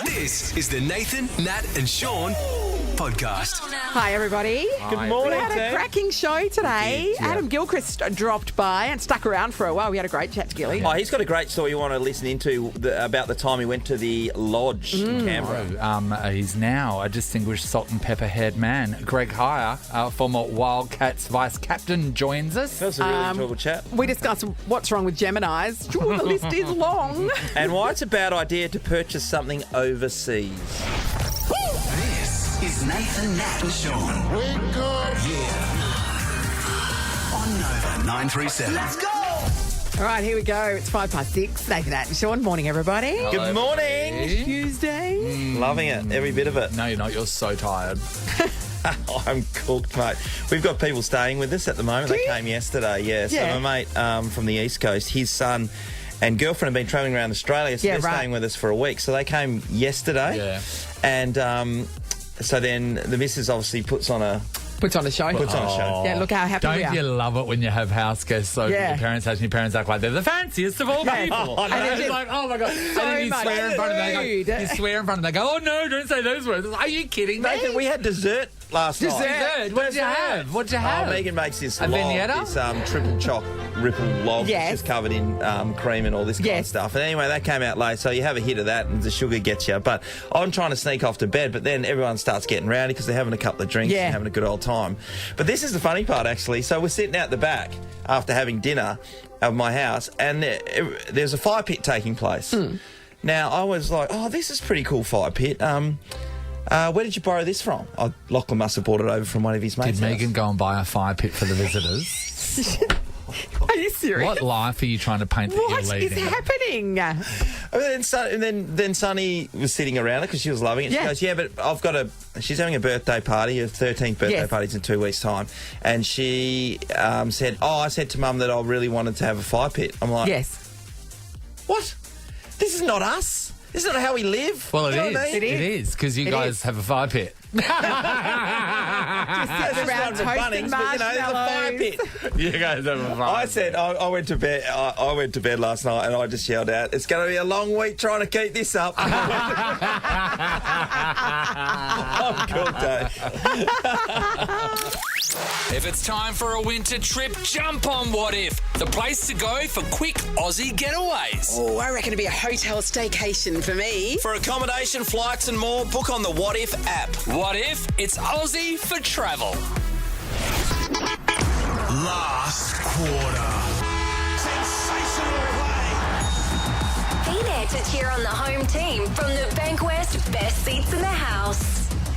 This is the Nathan, Nat and Sean podcast. Hi, everybody. Good morning, We had a cracking show today. We did, yeah. Adam Gilchrist dropped by and stuck around for a while. We had a great chat to Gilly. Oh, he's got a great story you want to listen into about the time he went to the lodge in Canberra. He's now a distinguished salt and pepper haired man. Greg Heyer, former Wildcats vice captain, joins us. That was a really enjoyable chat. We discussed what's wrong with Geminis. Ooh, the list is long. And why it's a bad idea to purchase something overseas. This is Nathan, Nat and Sean. Wake up! Yeah. On Nova 937. Let's go! All right, here we go. It's 6:05. Nathan, Nat and Sean. Morning, everybody. Good morning. Tuesday. Loving it, every bit of it. No, you're not. You're so tired. I'm cooked, mate. We've got people staying with us at the moment. They came yesterday, yeah. So Yeah. my mate from the East Coast, his son and girlfriend have been travelling around Australia, so Yeah, they're right. staying with us for a week. So they came yesterday. Yeah. And so then the missus obviously puts on a Puts on a show. show. Yeah, look how happy we Don't are. you love it when you have house guests over Yeah. at your parents' house and your parents act like they're the fanciest of all people? And And it's it's just like, oh my God. And then you much swear in front of them. food. You swear in front of them. They go, oh no, don't say those words. Are you kidding me? Nathan, we had dessert last night. Dessert? What'd you have? What'd you have? Oh, Megan makes this A log, vignetta? this triple choc ripple log. Yes. It's just covered in cream and all this kind of Yes. stuff. And anyway, that came out late, so you have a hit of that and the sugar gets you. But I'm trying to sneak off to bed, but then everyone starts getting rowdy because they're having a couple of drinks Yeah. and having a good old time. But this is the funny part, actually. So we're sitting out the back after having dinner of my house, and there's a fire pit taking place. Now, I was like, oh, this is a pretty cool fire pit. Where did you borrow this from? Oh, Lachlan must have brought it over from one of his mates. Did Megan go and buy a fire pit for the visitors? Are you serious? What life are you trying to paint that What you're is leading? happening? And then Sunny was sitting around it because she was loving it. She Yeah. goes, yeah, but I've got she's having a birthday party, her 13th birthday Yes. party's in 2 weeks' time. And she said, I said to Mum that I really wanted to have a fire pit. I'm like, Yes. what? This is not us. This is not how we live. Well, You know it what I is. mean? It is, because you It guys is. have a fire pit. Just sitting That's around one for toasting Bunnings, but, you know, there's a fire marshmallows. pit. You guys have a fire I said I went to bed. I went to bed last night and I just yelled out, "It's going to be a long week trying to keep this up." I'm cool, Dave. If it's time for a winter trip, jump on What If, the place to go for quick Aussie getaways. Oh, I reckon it'd be a hotel staycation for me. For accommodation, flights and more, book on the What If app. What If? It's Aussie for travel. Last quarter. Sensational play. Be there to cheer on the home team from the Bankwest Best Seats in the House.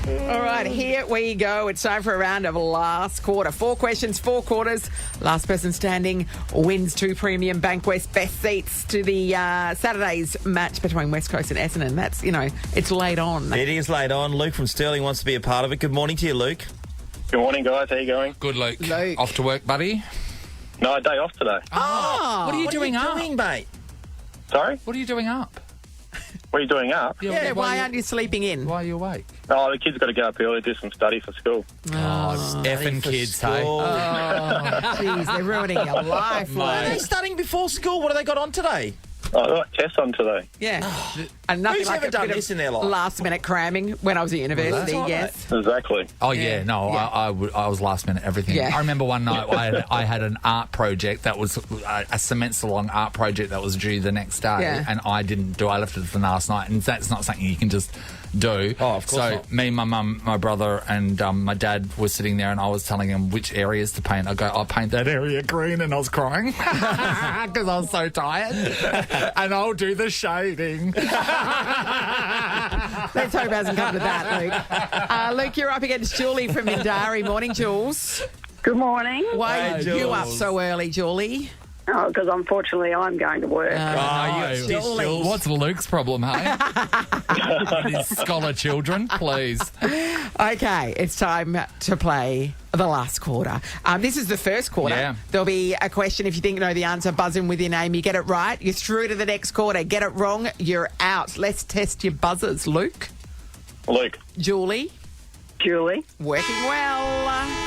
All right, here we go. It's time for a round of last quarter. 4 questions, 4 quarters. Last person standing wins 2 premium Bankwest Best Seats to the Saturday's match between West Coast and Essendon. That's, it's late on. It is late on. Luke from Stirling wants to be a part of it. Good morning to you, Luke. Good morning, guys. How you going? Good, Luke. Luke. Off to work, buddy? No, day off today. Oh, What are you doing up? mate? Sorry? What are you doing up? What are you doing up? yeah, why aren't you sleeping in? Why are you awake? Oh, the kids got to go up early, do some study for school. Effing for kids, hey? school. Oh, jeez, they're ruining your life, Are they Luke. studying before school? What have they got on today? Oh, I got tests on today. Yeah. And nothing Who's like ever a done bit this of in their life? last-minute cramming when I was at university, That's right. yes. Exactly. Oh, yeah, no, Yeah. I was last minute everything. Yeah. I remember one night I had an art project that was a semester-long art project that was due the next day, Yeah. and I didn't do I left it for last night, and that's not something you can just do. Oh, of course So not. me, my mum, my brother, and my dad were sitting there, and I was telling him which areas to paint. I go, I'll paint that area green, and I was crying because I was so tired. And I'll do the shading. Let's hope it hasn't come to that, Luke. Luke, you're up against Julie from Mindari. Morning, Jules. Good morning. Why Hey, are you Jules. up so early, Julie? Oh, because unfortunately I'm going to work. Julie. What's Luke's problem, hey? His scholar children, please. Okay, it's time to play the last quarter. This is the first quarter. Yeah. There'll be a question. If you think you know the answer, buzz in with your name. You get it right, you're through to the next quarter. Get it wrong, you're out. Let's test your buzzers. Luke, Luke. Julie, Julie. working well.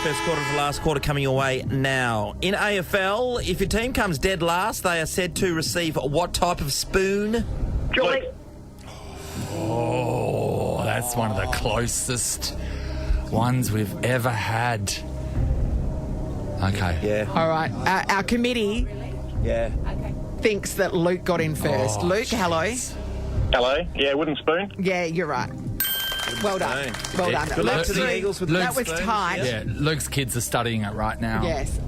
First quarter of the last quarter coming your way now. In AFL, if your team comes dead last, they are said to receive what type of spoon? Julie. Oh, That's one of the closest ones we've ever had. Okay. Yeah. All right. Our committee Yeah. thinks that Luke got in first. Oh, Luke, hello. Hello? Yeah, wooden spoon. Yeah, you're right. Well done. Well done. Good luck to the Luke, Eagles with that the was spoons, tight. Yeah, Luke's kids are studying it right now. Yes.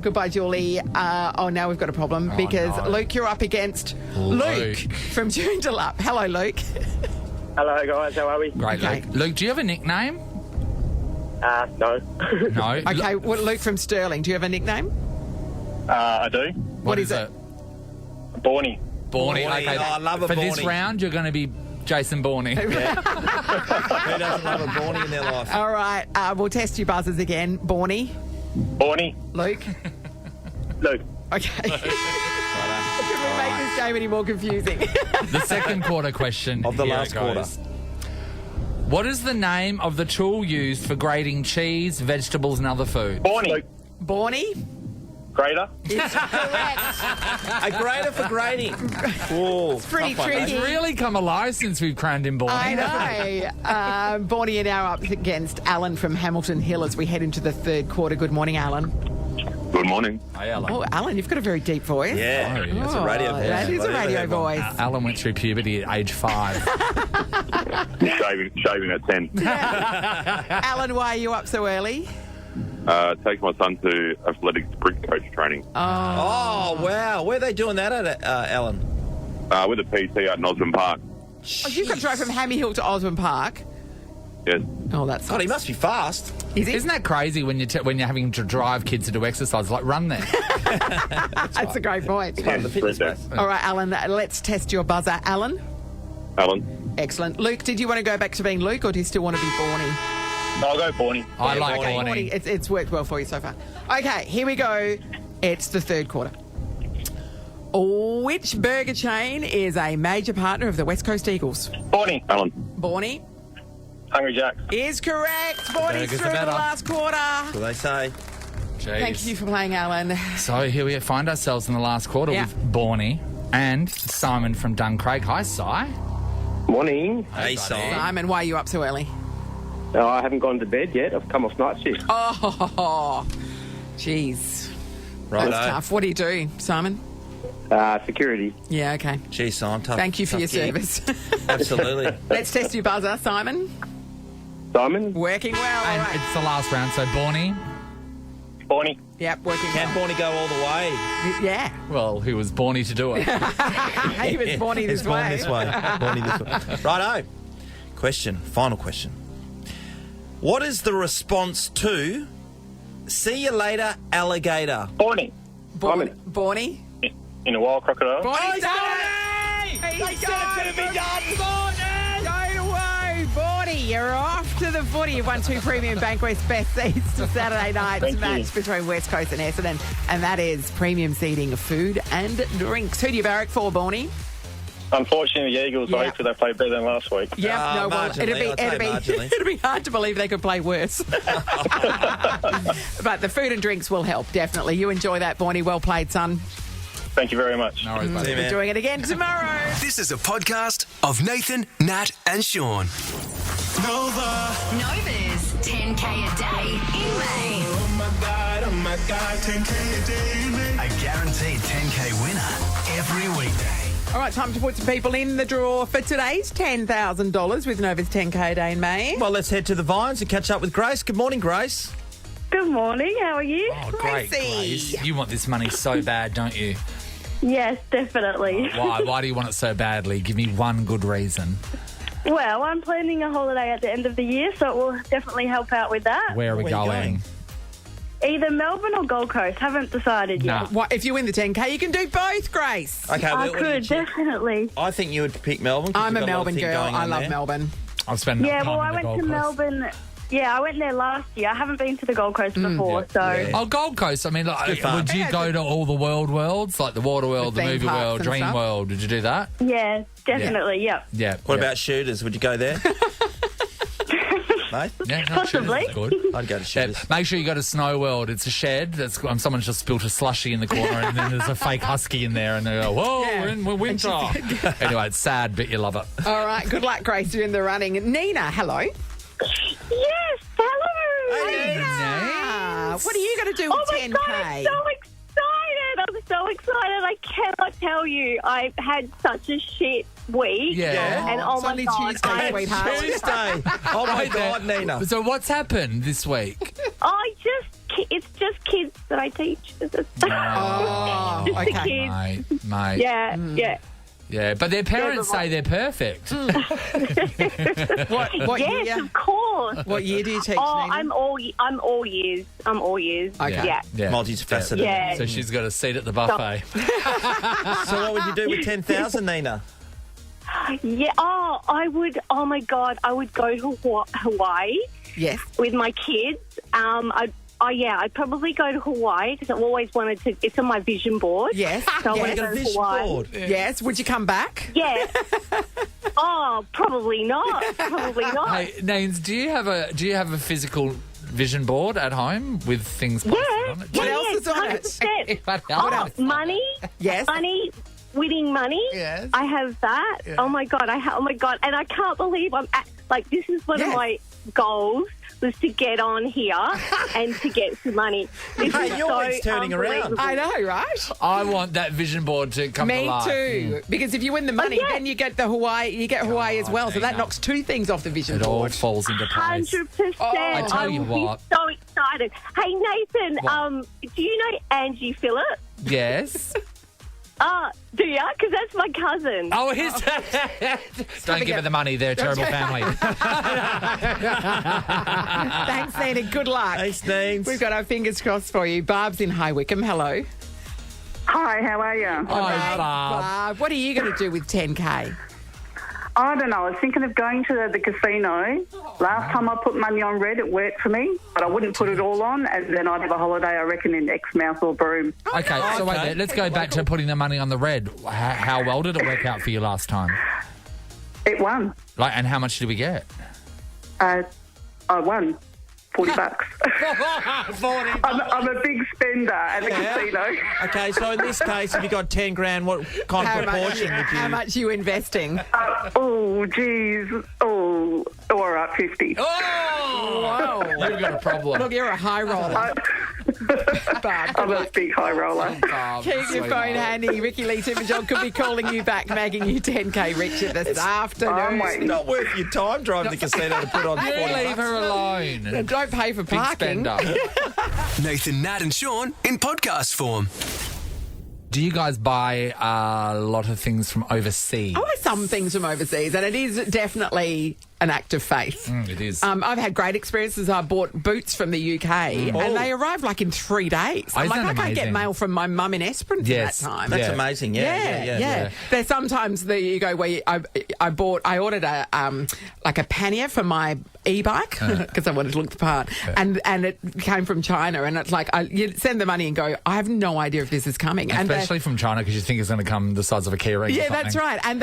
Goodbye, Julie. Now we've got a problem because no. Luke, you're up against Luke from Joondalup. Hello, Luke. Hello, guys. How are we? Great, Okay. Luke. Luke, do you have a nickname? No. No. Okay, well, Luke from Stirling. Do you have a nickname? I do. What is it? Borny. Borny. Borny. Okay. Oh, I love a For this Borny. round, you're going to be Jason Borny. Who doesn't love a Borny in their life? All right. We'll test your buzzers again. Borny. Borny. Luke. Luke. Okay. Can we make this game any more confusing? The second quarter question Of the here last it goes. What is the name of the tool used for grating cheese, vegetables, and other food? Borny. Borny. Grater. It's correct. A grater for grating. Whoa. Pretty Tough one, tricky. It's really come alive since we've crammed in Borny. I know. Borny are now up against Alan from Hamilton Hill as we head into the third quarter. Good morning, Alan. Good morning. Hey, Alan. Oh, Alan, you've got a very deep voice. Yeah. Oh, yeah. It's a radio voice. That is a radio voice. Alan went through puberty at age 5. Shaving at 10. Alan, why are you up so early? Take my son to athletics brick coach training. Oh, wow. Where are they doing that at, Alan? With a PT at Osborne Park. Oh, you've got to drive from Hammy Hill to Osborne Park. Yes. Oh, that's God, he must be fast. Is he? Isn't that crazy when you're having to drive kids to do exercise? Like, run there. That's a great point. Part of the fitness race. All right, Alan, let's test your buzzer. Alan? Alan. Excellent. Luke, did you want to go back to being Luke or do you still want to be Borny? I'll go Borny. I like Borny. Borny. It's worked well for you so far. Okay, here we go. It's the third quarter. Which burger chain is a major partner of the West Coast Eagles? Borny. Alan. Borny Hungry Jack. is correct. Borny's Burgers are through the better. last quarter. What they say? Jeez. Thank you for playing, Alan. So here we find ourselves in the last quarter Yeah. with Borny and Simon from Duncraig. Hi, Si. Morning. Hey, Simon. Simon, why are you up so early? No, I haven't gone to bed yet. I've come off night shift. Oh, jeez. Righto. That's tough. What do you do, Simon? Security. Yeah, okay. Gee, Simon, tough. Thank you for tough your gig. service. Absolutely. Let's test your buzzer, Simon. Simon. Working well. All And right. it's the last round, so Borny, Borny. Yep, working Can well. Borny go all the way? Yeah. well, who was Borny to do it? He was Borny this It's born way. this way. Borny this way. Righto. Question. Final question. What is the response to "See you later, alligator"? Borny. Borny. In a wild crocodile. Borny's done it! He's done it! Go away, Borny. You're off to the footy. You've won 2 Premium Bankwest Best Seats to Saturday night's Thank you. match between West Coast and Essendon. And that is premium seating, food and drinks. Who do you barrack for, Borny? Unfortunately, the Eagles, Yeah. hopefully they played better than last week. Yeah, no, well, marginally. I'd say marginally. it'd be hard to believe they could play worse. But the food and drinks will help, definitely. You enjoy that, Borny. Well played, son. Thank you very much. No worries, buddy. See you, We're man. doing it again tomorrow. This is a podcast of Nathan, Nat, and Sean. Nova. Nova's 10K a day in May. Oh my God, 10K a day. A guaranteed 10K winner every weekday. All right, time to put some people in the draw for today's $10,000 with Nova's 10K a day in May. Well, let's head to the Vines and catch up with Grace. Good morning, Grace. Good morning. How are you? Oh, great, Gracie. Grace. You want this money so bad, don't you? Yes, definitely. Why? Why do you want it so badly? Give me one good reason. Well, I'm planning a holiday at the end of the year, so it will definitely help out with that. Where are we Where are you going? going? Either Melbourne or Gold Coast. Haven't decided yet. Nah. What, if you win the 10K, you can do both, Grace. Okay, I what do you could, check? definitely. I think you would pick Melbourne. 'cause I'm you've a got lot of Melbourne thing girl. going I on love there. Melbourne. I've spent Yeah, time well, I in the went Gold to Coast. Melbourne. Yeah, I went there last year. I haven't been to the Gold Coast before, so... Yeah. Oh, Gold Coast. I mean, like, good fun. would you go to all the worlds, like the Water World, The the theme Movie parks World, and Dream stuff? World? Did you do that? Yeah, definitely, yep. Yeah. What yeah. about shooters? Would you go there? mate. Yeah, no, Possibly. Shitters is good. I'd go to Yeah, Shitters. make sure you go to Snow World. It's a shed. That's someone's just spilt a slushy in the corner, and then there's a fake husky in there, and they go, "Whoa, we're winter." Anyway, it's sad, but you love it. All right, good luck, Grace. You're in the running. Nina, hello. Yes, hello. Hey, Nina. What are you going to do with Oh my 10K? God, I'm so excited. I'm so excited. I cannot tell you. I've had such a shit week. Yeah. And oh It's my only God. Tuesday, sweetheart. Tuesday. Oh, my Right there. God, Nina. So what's happened this week? It's just kids that I teach. Oh, Just the okay. kids. Mate. Yeah, yeah. Yeah, but their parents say they're perfect. What Yes, year? of course. What year do you teach, Oh, Nina? I'm all years. Okay. Yeah. Yeah. Multifaceted. Yeah. So she's got a seat at the buffet. So what would you do with 10,000, Nina? Yeah. Oh, I would. Oh my God, I would go to Hawaii Yes. with my kids. I'd probably go to Hawaii because I've always wanted to. It's on my vision board. Yes. So I want yes. to go to Vision Hawaii. board. Yes. Would you come back? Yeah. Oh, probably not. Probably not. Hey, Naines, do you have a physical vision board at home with things posted Yeah. on it? What else is on 100%. What else? Money. Yes. Money. Winning money. Yes. I have that. Yeah. Oh my God. Oh my God. And I can't believe I'm this is one Yes. of my goals was to get on here and to get some money. This Hey, is your so week's turning around. unbelievable. I know, right? I want that vision board to come to Me life. too. Because if you win the money, yeah. then you get the Hawaii. You get Hawaii as well. So that Nina. knocks two things off the vision It all board. falls into place. 100%. I tell you will what. be so excited. Hey, Nathan, What? do you know Angie Phillip? Yes. Do you? Because that's my cousin. Oh, his. Don't give her the money. They're a terrible family. Thanks, Nina. Good luck. Thanks, Names. We've got our fingers crossed for you. Barb's in High Wycombe. Hello. Hi, how are you? Hi, Barb. Barb, what are you going to do with 10K? I don't know. I was thinking of going to the casino. Last time I put money on red, it worked for me, but I wouldn't put it all on, and then I'd have a holiday, I reckon, in Exmouth or Broome. Okay, so wait there. Let's go back to putting the money on the red. How well did it work out for you last time? It won. And how much did we get? I won. $40. I'm a big spender at the casino. Okay, so in this case, if you got 10 grand, what kind of proportion would you... How much are you investing? Oh, geez. Oh, all right, 50. Oh! Whoa. You've got a problem. Look, you're a high roller. Barb, I'm a big high roller. keep your phone handy. Ricky Lee Timberjohn could be calling you back, magging you 10K, Richard, this afternoon. It's not worth your time driving to the casino to put on You 40 leave her alone. Don't pay for Big parking. spender. Nathan, Nat, and Sean in podcast form. Do you guys buy a lot of things from overseas? I buy some things from overseas, and it is definitely an act of faith. It is. I've had great experiences. I bought boots from the UK, and they arrived like in 3 days. I'm Isn't like, that I can't get amazing? mail from my mum in Esperance Yes. at that time. That's Yeah. amazing, yeah. There's sometimes that you go where I ordered a like a pannier for my e-bike because I wanted to look the part, and it came from China, and it's like you send the money and go, I have no idea if this is coming, Especially from China, because you think it's going to come the size of a keyring. yeah, or something. that's right, and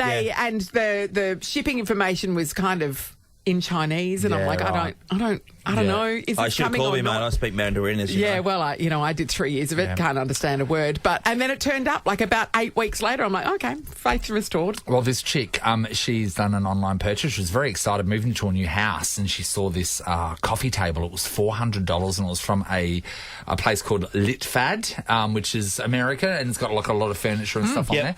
the shipping information was kind of in Chinese, and I'm Yeah, like, right. I don't know. Is I this should have coming called or me, mate. not? I speak Mandarin, as you Yeah, know. well, I did 3 years of it. Yeah. Can't understand a word. And then it turned up like about 8 weeks later. I'm like, okay, faith restored. Well, this chick, she's done an online purchase. She was very excited, moving to a new house, and she saw this coffee table. It was $400, and it was from a place called Litfad, which is America, and it's got like a lot of furniture and stuff on there.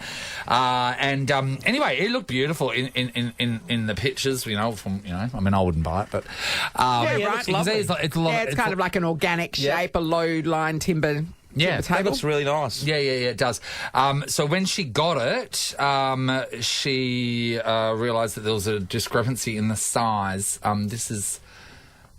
Anyway, it looked beautiful in the pictures. I mean, I wouldn't buy it, but right. looks lovely. It's kind of like an organic shape, a low line timber. Yeah, timber That table. looks really nice. Yeah, it does. So when she got it, she realised that there was a discrepancy in the size. This is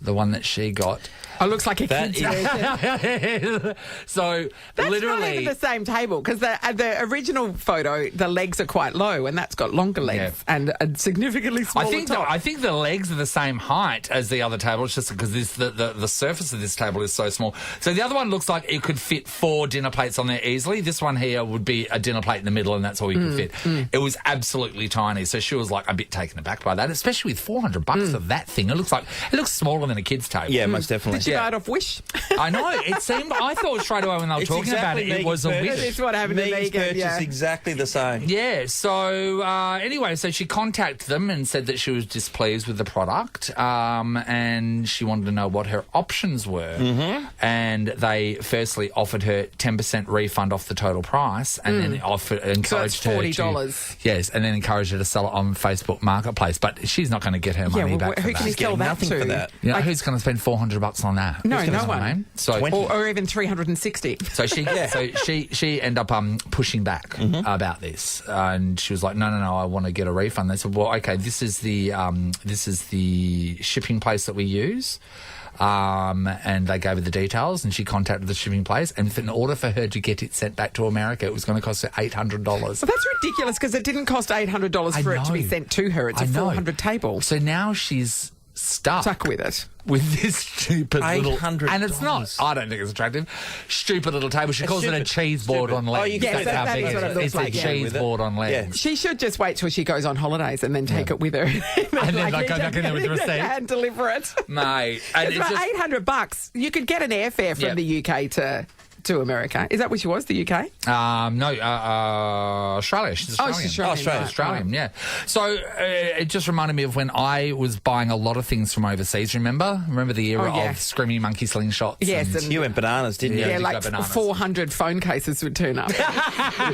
the one that she got. Oh, looks like a That kid's version. So That's literally, not even the same table because the original photo, the legs are quite low and that's got longer legs and a significantly smaller top. I think the legs are the same height as the other table. It's just because the surface of this table is so small. So the other one looks like it could fit 4 dinner plates on there easily. This one here would be a dinner plate in the middle and that's all you could fit. It was absolutely tiny. So she was like a bit taken aback by that, especially with $400 of that thing. It looks smaller than a kid's table. Yeah, most definitely. Did you buy it off Wish? I know. It seemed. I thought straight away when they were talking about it, it was a Wish. It's what happened to Megan's Megan. purchase Yeah. exactly the same. Yeah. So anyway, so she contacted them and said that she was displeased with the product, and she wanted to know what her options were. And they firstly offered her 10% refund off the total price, and then encouraged her $40. Yes, and then encouraged her to sell it on Facebook Marketplace. But she's not going to get her money back. Who for can you that. sell that nothing to? for that. You know, who's going to spend $400 on that? No, Who's gonna no spend one. that? So 20. Or even 360. So she ended up pushing back about this, and she was like, "No, I want to get a refund." They said, "Well, okay, this is the shipping place that we use." And they gave her the details, and she contacted the shipping place. And in order for her to get it sent back to America, it was going to cost her $800. Well, that's ridiculous because it didn't cost $800 for it to be sent to her. It's a 400 table. So now she's stuck with it. With this stupid little... $800. And it's not... I don't think it's attractive. Stupid little table. She calls it a cheese board on legs. Oh, you can Yes, that is what it looks it's like, a yeah. cheese board on legs. She should just wait till she goes on holidays and then take it with her. And then go back in there with the receipt. And deliver it. Mate. And It's about $800. You could get an airfare from the UK to America. Is that where she was, the UK? No, Australia. She's Australian. she's Australian, right, Australian, yeah. So it just reminded me of when I was buying a lot of things from overseas, remember? Remember the era of Screaming Monkey Slingshots? Yes. And You went bananas, didn't you? yeah, you like go bananas. 400 phone cases would turn up. You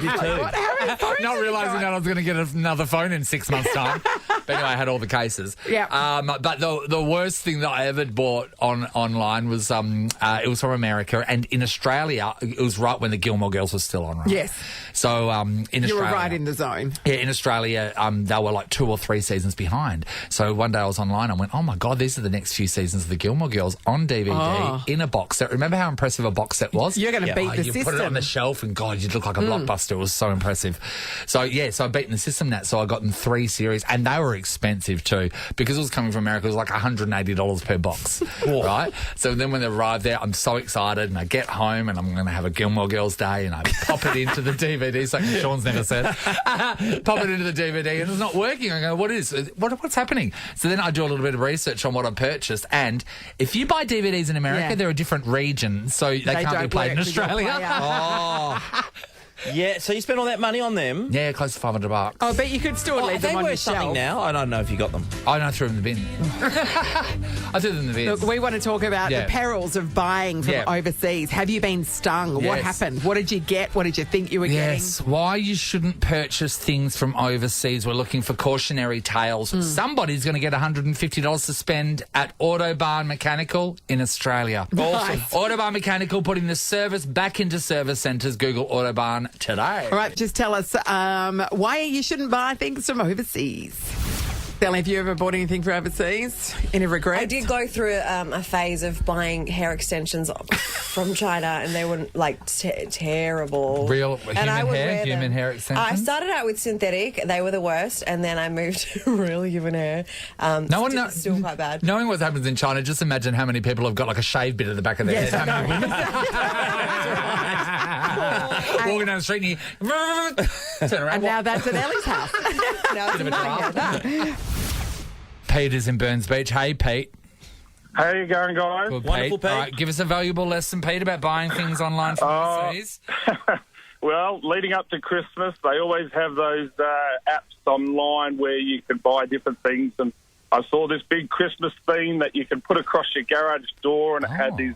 did too. What? How many phones Not have you realising got? that I was going to get another phone in 6 months' time. But anyway, I had all the cases. Yeah. But the worst thing that I ever bought online was it was from America, and in Australia, it was right when the Gilmore Girls was still on, right? Yes. So in Australia... You were right in the zone. Yeah, in Australia, they were like 2 or 3 seasons behind. So one day I was online, I went, oh my God, these are the next few seasons of the Gilmore Girls on DVD in a box set. Remember how impressive a box set was? You're going to beat the You system. put it on the shelf and God, you'd look like a blockbuster. It was so impressive. So yeah, so I beaten the system that. So I got them 3 series and they were expensive too because it was coming from America. It was like $180 per box, right? So then when they arrived there, I'm so excited and I get home and I'm going to have a Gilmore Girls day and I pop it into the DVD. Something Sean's never said. Pop it into the DVD and it's not working. I go, what's happening? So then I do a little bit of research on what I purchased, and if you buy DVDs in America, they're a different region, so they can't be don't played in work with your Australia. player. Oh. Yeah, so you spent all that money on them? Yeah, close to $500. Oh, but you could still leave They them on your worth something shelf. now. I don't know if you got them. I know, I threw them in the bin. I threw them in the bin. Look, we want to talk about the perils of buying from overseas. Have you been stung? What Yes. happened? What did you get? What did you think you were Yes, why you shouldn't purchase things from overseas. We're looking for cautionary tales. Somebody's going to get $150 to spend at Autobahn Mechanical in Australia. Awesome. Autobahn Mechanical putting the service back into service centres. Google Autobahn today. All right, just tell us why you shouldn't buy things from overseas. Sally, have you ever bought anything from overseas? Any regrets? I did go through a phase of buying hair extensions from China, and they were like terrible. Real And I would wear them. human hair extensions? I started out with synthetic; they were the worst, and then I moved to real human hair. Still quite bad. Knowing what happens in China, just imagine how many people have got like a shaved bit at the back of their Yes, head. I How many walking down the street and you turn around. And now that's at Ellie's house. Now it's Bit of a mine. draft. Pete is in Burns Beach. Hey, Pete. How you going, guys? Good, Wonderful, Pete. All right, give us a valuable lesson, Pete, about buying things online from overseas. Well, leading up to Christmas, they always have those apps online where you can buy different things. And I saw this big Christmas theme that you can put across your garage door, and it had these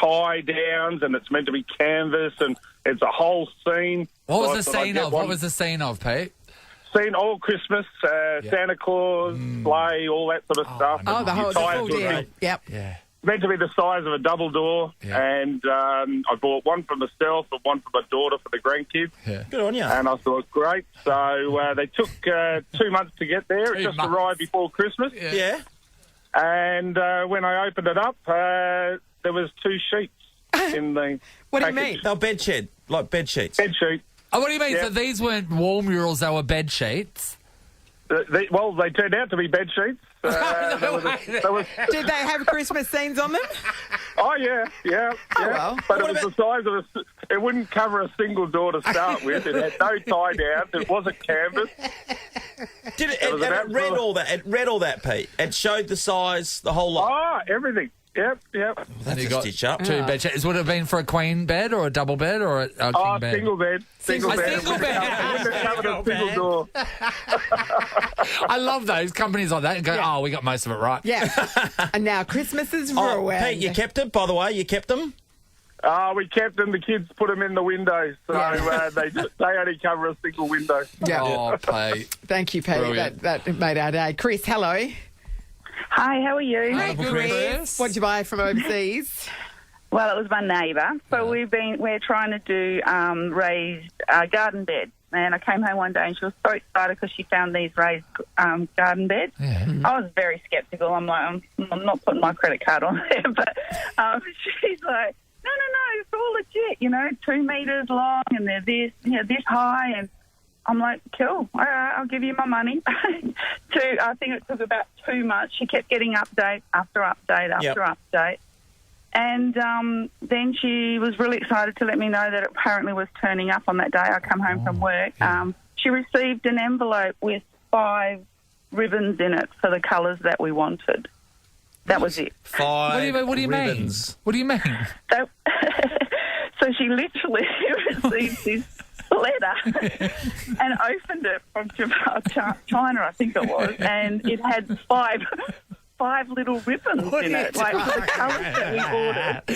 tie downs, and it's meant to be canvas, and it's a whole scene. What So I was the thought I'd scene get of? one. What was the scene of, Pete? Scene all Christmas, Santa Claus, sleigh, all that sort of stuff. Oh, the You whole tie it full to a deal. big- Yep. Yeah. meant to be the size of a double door, and I bought one for myself and one for my daughter for the grandkids. Yeah. Good on you. And I thought, great. So they took 2 months to get there. It 2 just months. arrived before Christmas. Yeah. And when I opened it up, there was 2 sheets in the What do you package. mean? They're bed shed, like bed sheets. Bed sheet. Oh, what do you mean? Yeah. So these weren't wall murals, they were bed sheets? They turned out to be bed sheets. There was Did they have Christmas scenes on them? Oh, yeah. Oh, well. But it was the size of it wouldn't cover a single door to start with. It had no tie down. It wasn't canvas. Did it? It was an It read absolute- all that. It read all that, Pete. It showed the size, the whole lot. Oh, everything. Yep. That's You a got stitch up. 2 bed sheets. Would it have been for a queen bed or a double bed or a king Oh, bed? single bed. Single A bed. single bed. It wouldn't have covered a single door. I love those companies like that and go, oh, we got most of it right. Yeah. And now Christmas is Oh, ruined. Pete, you kept it, by the way. You kept them? We kept them. The kids put them in the window, so they only cover a single window. Yeah. Oh, Pete. Thank you, Pete. Brilliant. That made our day. Chris, hello. Hi, how are you? Hey, Chris. What'd you buy from overseas? Well, it was my neighbour. So we're trying to do raised garden beds. And I came home one day and she was so excited because she found these raised garden beds. Yeah. I was very sceptical. I'm like, I'm not putting my credit card on there. But she's like, no, it's all legit, 2 metres long and they're this high. And I'm like, cool, all right, I'll give you my money. I think it took about 2 months. She kept getting update after update after update. And then she was really excited to let me know that it apparently was turning up on that day. I come home from work. She received an envelope with 5 ribbons in it for the colours that we wanted. That was it. 5 What do you ribbons. mean? What do you mean? So she literally received this letter and opened it from China, I think it was, and it had 5 little ribbons in it, like for the colours that we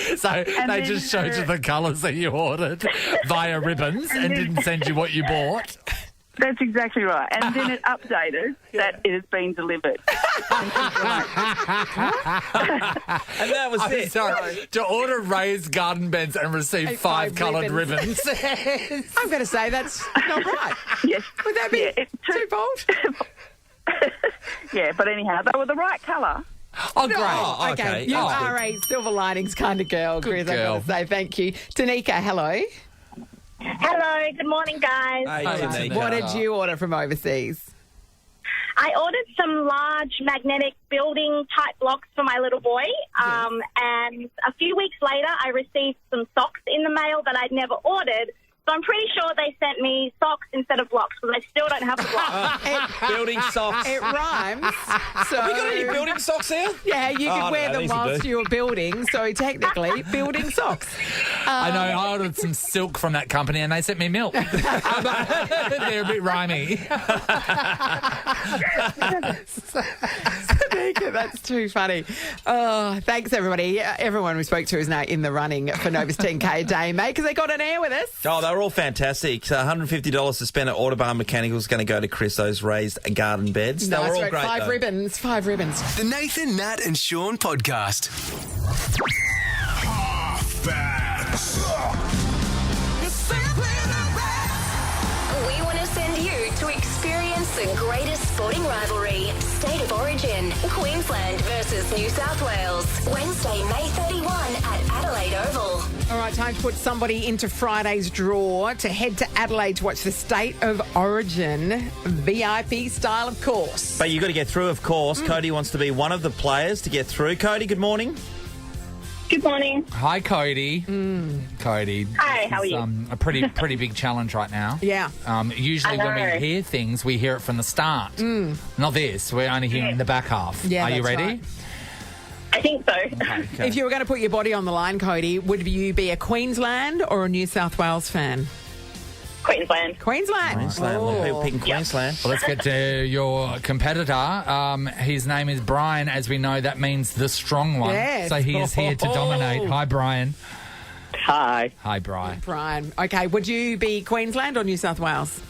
ordered. So And they then just showed you the colours that you ordered via ribbons and didn't send you what you bought. That's exactly right. And then it updated that it has been delivered. And that was it. Sorry, to order raised garden beds and receive 5 coloured ribbons. I'm going to say that's not right. Yes. Would that be too bold? Yeah, but anyhow, they were the right colour. Oh, great. Oh, Okay. okay. You Oh. are a silver linings kind of girl, Good Chris. I've girl. got to say thank you. Tanika, hello. Hello, good morning, guys. Hey, Hello, Tanika. What did you order from overseas? I ordered some large magnetic building type blocks for my little boy, and a few weeks later I received some socks in the mail that I'd never ordered. So I'm pretty sure they sent me socks instead of blocks, because I still don't have the blocks. Building socks. It rhymes. So Have you got any building socks here? yeah, you I could don't wear know, them these will whilst do. you were building. So technically, building socks. I know, I ordered some silk from that company and they sent me milk. They're a bit rhymey. Tanika, that's too funny. Oh, thanks, everybody. Everyone we spoke to is now in the running for Nova's 10K a day, mate, because they got an air with us. Oh, they were all fantastic. So $150 to spend at Autobahn Mechanical is going to go to Chris, those raised garden beds. They were all Nice, great, five though. ribbons, 5 ribbons. The Nathan, Nat and Sean podcast. Halfbacks. We want to send you to experience the greatest sporting rivalry, State of Origin, Queensland versus New South Wales, Wednesday, May 31 at Adelaide Oval. All right, time to put somebody into Friday's draw to head to Adelaide to watch the State of Origin, VIP style, of course. But you've got to get through, of course. Cody wants to be one of the players to get through. Cody, good morning. Good morning. Hi, Cody. Cody. Hi, how are It's you? a pretty big challenge right now. Yeah. Usually I when we know. hear things, we hear it from the start. Not this. We're only hearing the back half. Yeah, Are you that's ready? right. I think so. If you were going to put your body on the line, Cody, would you be a Queensland or a New South Wales fan? Queensland. Queensland. Queensland. A lot of people Oh. picking Queensland. Well, let's get to your competitor. His name is Brian. As we know, that means the strong one. Yes. So he is here to dominate. Hi, Brian. Hi. Hi, Brian. Brian. Okay, would you be Queensland or New South Wales?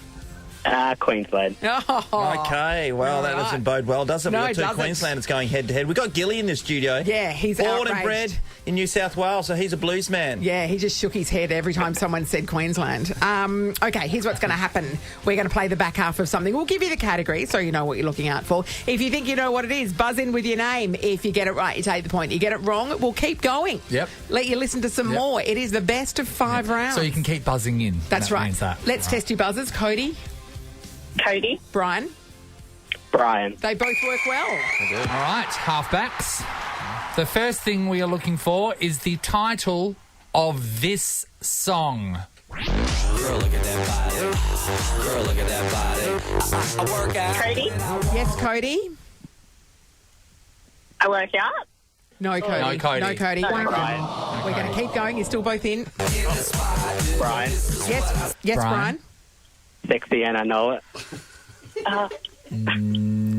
Queensland. Oh. Okay, well, that doesn't bode well, does it? No, We've it got two doesn't. Queenslanders going head-to-head. We've got Gilly in the studio. Yeah, he's born and outraged. bred in New South Wales, so he's a blues man. Yeah, he just shook his head every time someone said Queensland. Okay, here's what's going to happen. We're going to play the back half of something. We'll give you the category so you know what you're looking out for. If you think you know what it is, buzz in with your name. If you get it right, you take the point. You get it wrong, we'll keep going. Yep. Let you listen to some more. It is the best of 5 rounds. So you can keep buzzing in. That's That right. means that. Let's test your buzzers. Cody, Brian. Brian. They both work well. All right, halfbacks. The first thing we are looking for is the title of this song. Girl, look at that body. Girl, look at that body. I work out. Cody? Yes, Cody. I work out. No, Cody. No, Cody. No, Cody. Brian. We're going to keep going. You're still both in. Brian. Yes, Brian. Sexy and I know it.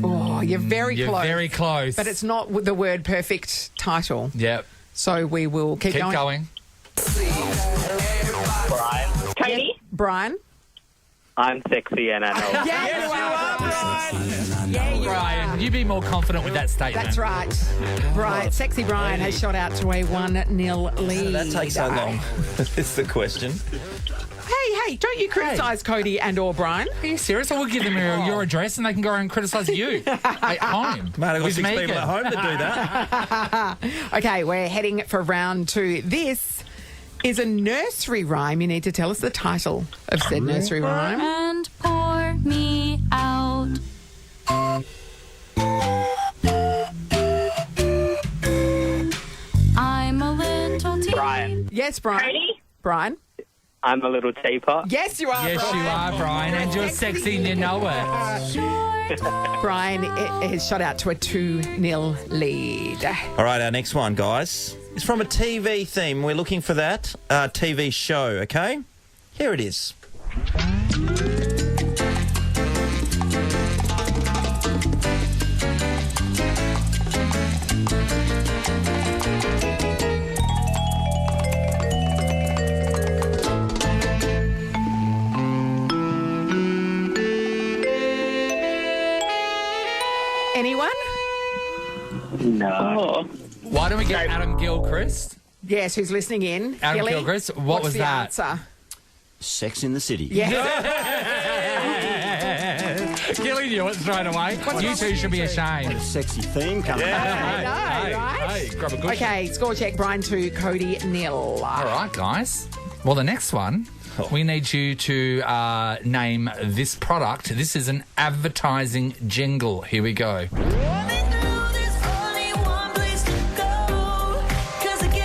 Oh, you're very You're close. very close. But it's not the word perfect title. Yep. So we will keep going. Brian. Cody? Brian? I'm sexy and I know it. Yes, you are, Brian. Yeah, you Brian, are. you be more confident with that statement. That's right. Brian, Sexy Brian has shot out to a 1-0 lead. That takes so long. That's the question. Hey, don't you criticise Cody and or Brian? Are you serious? I will give them your address and they can go and criticise you at home. Mate, I've got with 6 Megan. people at home that do that. Okay, we're heading for round 2. This is a nursery rhyme. You need to tell us the title of said nursery rhyme. And pour me out. I'm a little tea. Brian. Yes, Brian. Cody? Brian? I'm a little teapot. Yes, you are, Yes, Brian. you are, Brian, and you're sexy and you know it. Brian has shot out to a 2-0 lead. All right, our next one, guys, is from a TV theme. We're looking for that TV show, okay? Here it is. Anyone? No. Why don't we get Adam Gilchrist? Yes, who's listening in? Adam Gilly, Gilchrist, what what's was the that? Answer? Sex in the City. Yes. Gilly knew it straight away. You two should be ashamed. What a sexy theme coming I know, right? Hey, grab a good Okay, score check. Brian 2, Cody 0. All right, guys. Well, the next one, we need you to name this product. This is an advertising jingle. Here we go.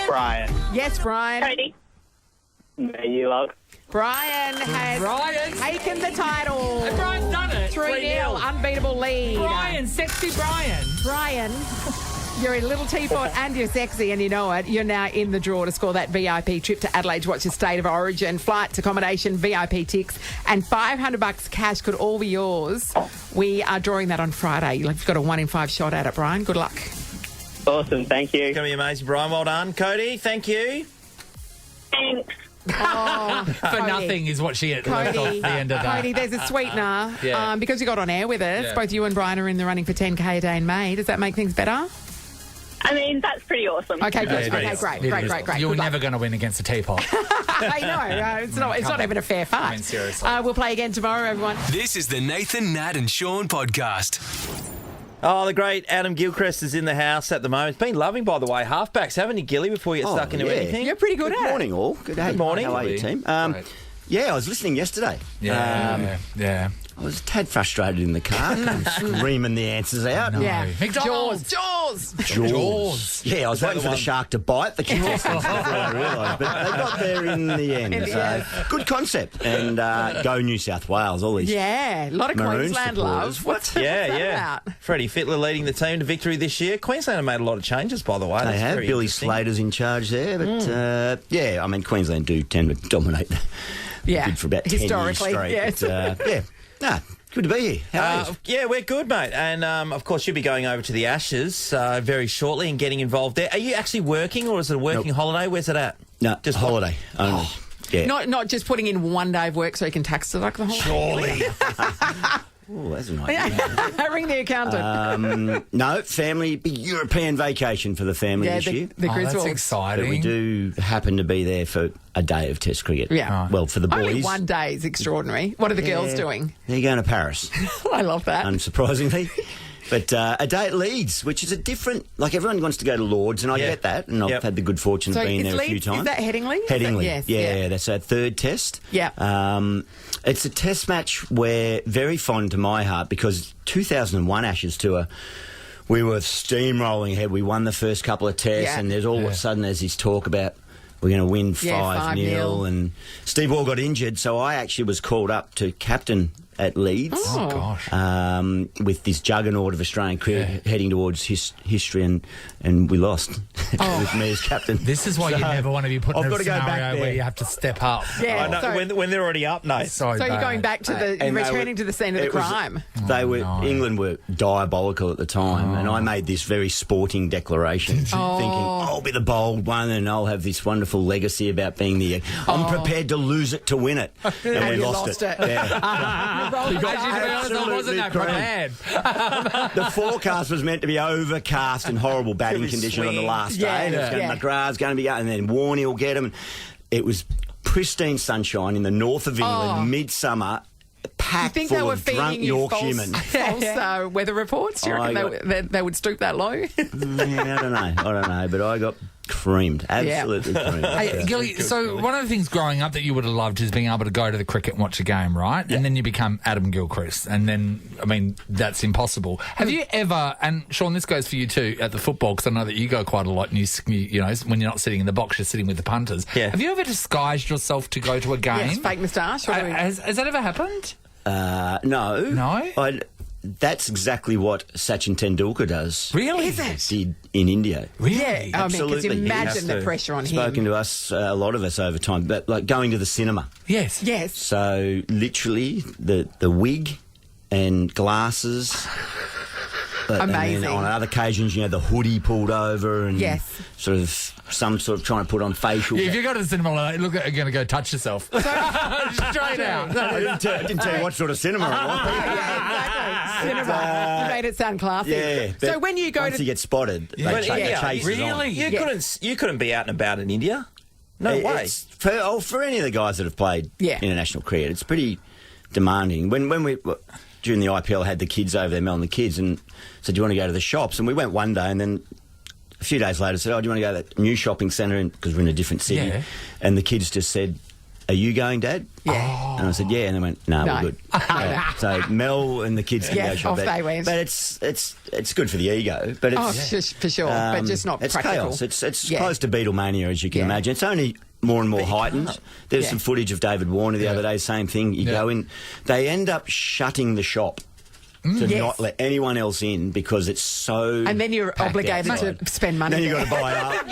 Brian. Yes, Brian. Cody? May you love. Brian has taken the title. Has Brian done it? 3-0, unbeatable lead. Brian, sexy Brian. Brian, you're a little teapot and you're sexy and you know it. You're now in the draw to score that VIP trip to Adelaide to watch the State of Origin. Flights, accommodation, VIP ticks, and $500 cash could all be yours. We are drawing that on Friday. You've got a 1 in 5 shot at it, Brian. Good luck. Awesome, thank you. It's going to be amazing, Brian. Well done. Cody, thank you. Thanks. Oh, For Cody. nothing is what she left off at Cody, the end of that. Cody, there's a sweetener. Yeah. Because you got on air with us, Yeah. both you and Brian are in the running for 10K a day in May. Does that make things better? I mean, that's pretty awesome. Okay, good. It Okay, is. great, It great, is. great, great. You're Good luck. never going to win against a teapot. I know. It's not Come on. even a fair fight. I mean, seriously. We'll play again tomorrow, everyone. This is the Nathan, Nat and Sean podcast. Oh, the great Adam Gilchrist is in the house at the moment. It's been loving, by the way, halfbacks, haven't you, Gilly, before you get stuck into anything? You're pretty good at Good it. morning, all. Good morning. How are you, team? Great. Yeah, I was listening yesterday. Yeah. I was a tad frustrated in the car, screaming the answers out. Yeah. McDonald's. Jaws. Jaws. Yeah, I was waiting for the shark to bite the contestants before I realised, but they got there in the end. In the So end. good concept. And go New South Wales, all these. Yeah, a lot of Maroon Queensland supporters. love. What's Yeah, that yeah. about? Freddie Fittler leading the team to victory this year. Queensland have made a lot of changes, by the way. They That's have. very Billy interesting. Slater's in charge there, but yeah, I mean, Queensland do tend to dominate. Yeah, Did for about 10 years historically, straight. yes. But, good to be here. How are you? Yeah, we're good, mate. And, of course, you'll be going over to the Ashes very shortly and getting involved there. Are you actually working or is it a working holiday? Where's it at? No, just holiday only. Yeah. Not just putting in 1 day of work so you can tax deduct the whole Surely. Oh, that's a nice idea. Ring the accountant. No, family, big European vacation for the family this year. The Griswolds. That's exciting. But we do happen to be there for a day of Test cricket. Yeah. Well, for the boys. Only 1 day is extraordinary. What are the girls doing? They're going to Paris, I love that. unsurprisingly. But a day at Leeds, which is a different... Like, everyone wants to go to Lords, and I get that, and I've had the good fortune of being there a few times. Is that Headingley? Headingley, Yes. yeah, that's our third test. Yeah. It's a test match where very fond to my heart because 2001 Ashes Tour, we were steamrolling ahead. We won the first couple of tests, and there's all of a sudden there's this talk about we're going to win 5-0, and Steve Waugh got injured, so I actually was called up to captain at Leeds. Oh, gosh. With this juggernaut of Australian cricket heading towards history, and we lost with me as captain. This is why you never want to be put in a scenario where you have to step up. Yeah, I know, when they're already up, no. So you're going back to returning to the scene of the crime. England were diabolical at the time, and I made this very sporting declaration, thinking I'll be the bold one, and I'll have this wonderful legacy about being I'm prepared to lose it to win it, and we lost it. Yeah. I wasn't that prepared. The forecast was meant to be overcast and horrible batting conditions on the last day. And McGrath's going to be out, and then Warney will get him. It was pristine sunshine in the north of England, midsummer. Packed think full they were of drunk feeding you Yorkshiremen. false weather reports? Do you reckon they would stoop that low? I don't know, but I got creamed, absolutely creamed. Hey, Gilly, so one of the things growing up that you would have loved is being able to go to the cricket and watch a game, right? Yeah. And then you become Adam Gilchrist, and then, I mean, that's impossible. Have you ever, and Sean, this goes for you too, at the football, because I know that you go quite a lot, and you know, when you're not sitting in the box, you're sitting with the punters. Yeah. Have you ever disguised yourself to go to a game? Yes, fake moustache. Has that ever happened? No. No? That's exactly what Sachin Tendulkar does. Really? Is it? Did in India. Really? Yeah, Absolutely. because imagine the pressure on him. Spoken to us, a lot of us over time, but like going to the cinema. Yes. Yes. So literally the wig and glasses. Amazing. And then on other occasions, the hoodie pulled over and sort of trying to put on facial. Yeah, if you go to the cinema, look, you're going to go touch yourself. Straight out. I didn't tell you what sort of cinema it was. Exactly. Cinema. You made it sound classy. Yeah. So when you go once you get spotted, they chase really? You couldn't be out and about in India? No way. For any of the guys that have played international cricket, it's pretty demanding. When we... During the IPL, I had the kids over there, Mel and the kids, and said, do you want to go to the shops? And we went one day, and then a few days later said, do you want to go to that new shopping centre? Because we're in a different city. Yeah. And the kids just said, are you going, Dad? Yeah. And I said, yeah. And they went, no, we're good. So Mel and the kids can go shopping. Off they went. But it's good for the ego. But it's, for sure. But just not it's practical. Chaos. It's close to Beatlemania, as you can imagine. It's only more and more heightened. There's some footage of David Warner the other day, same thing. You go in, they end up shutting the shop to not let anyone else in because it's so. And then you're obligated outside. to spend money. Then you've got to buy up.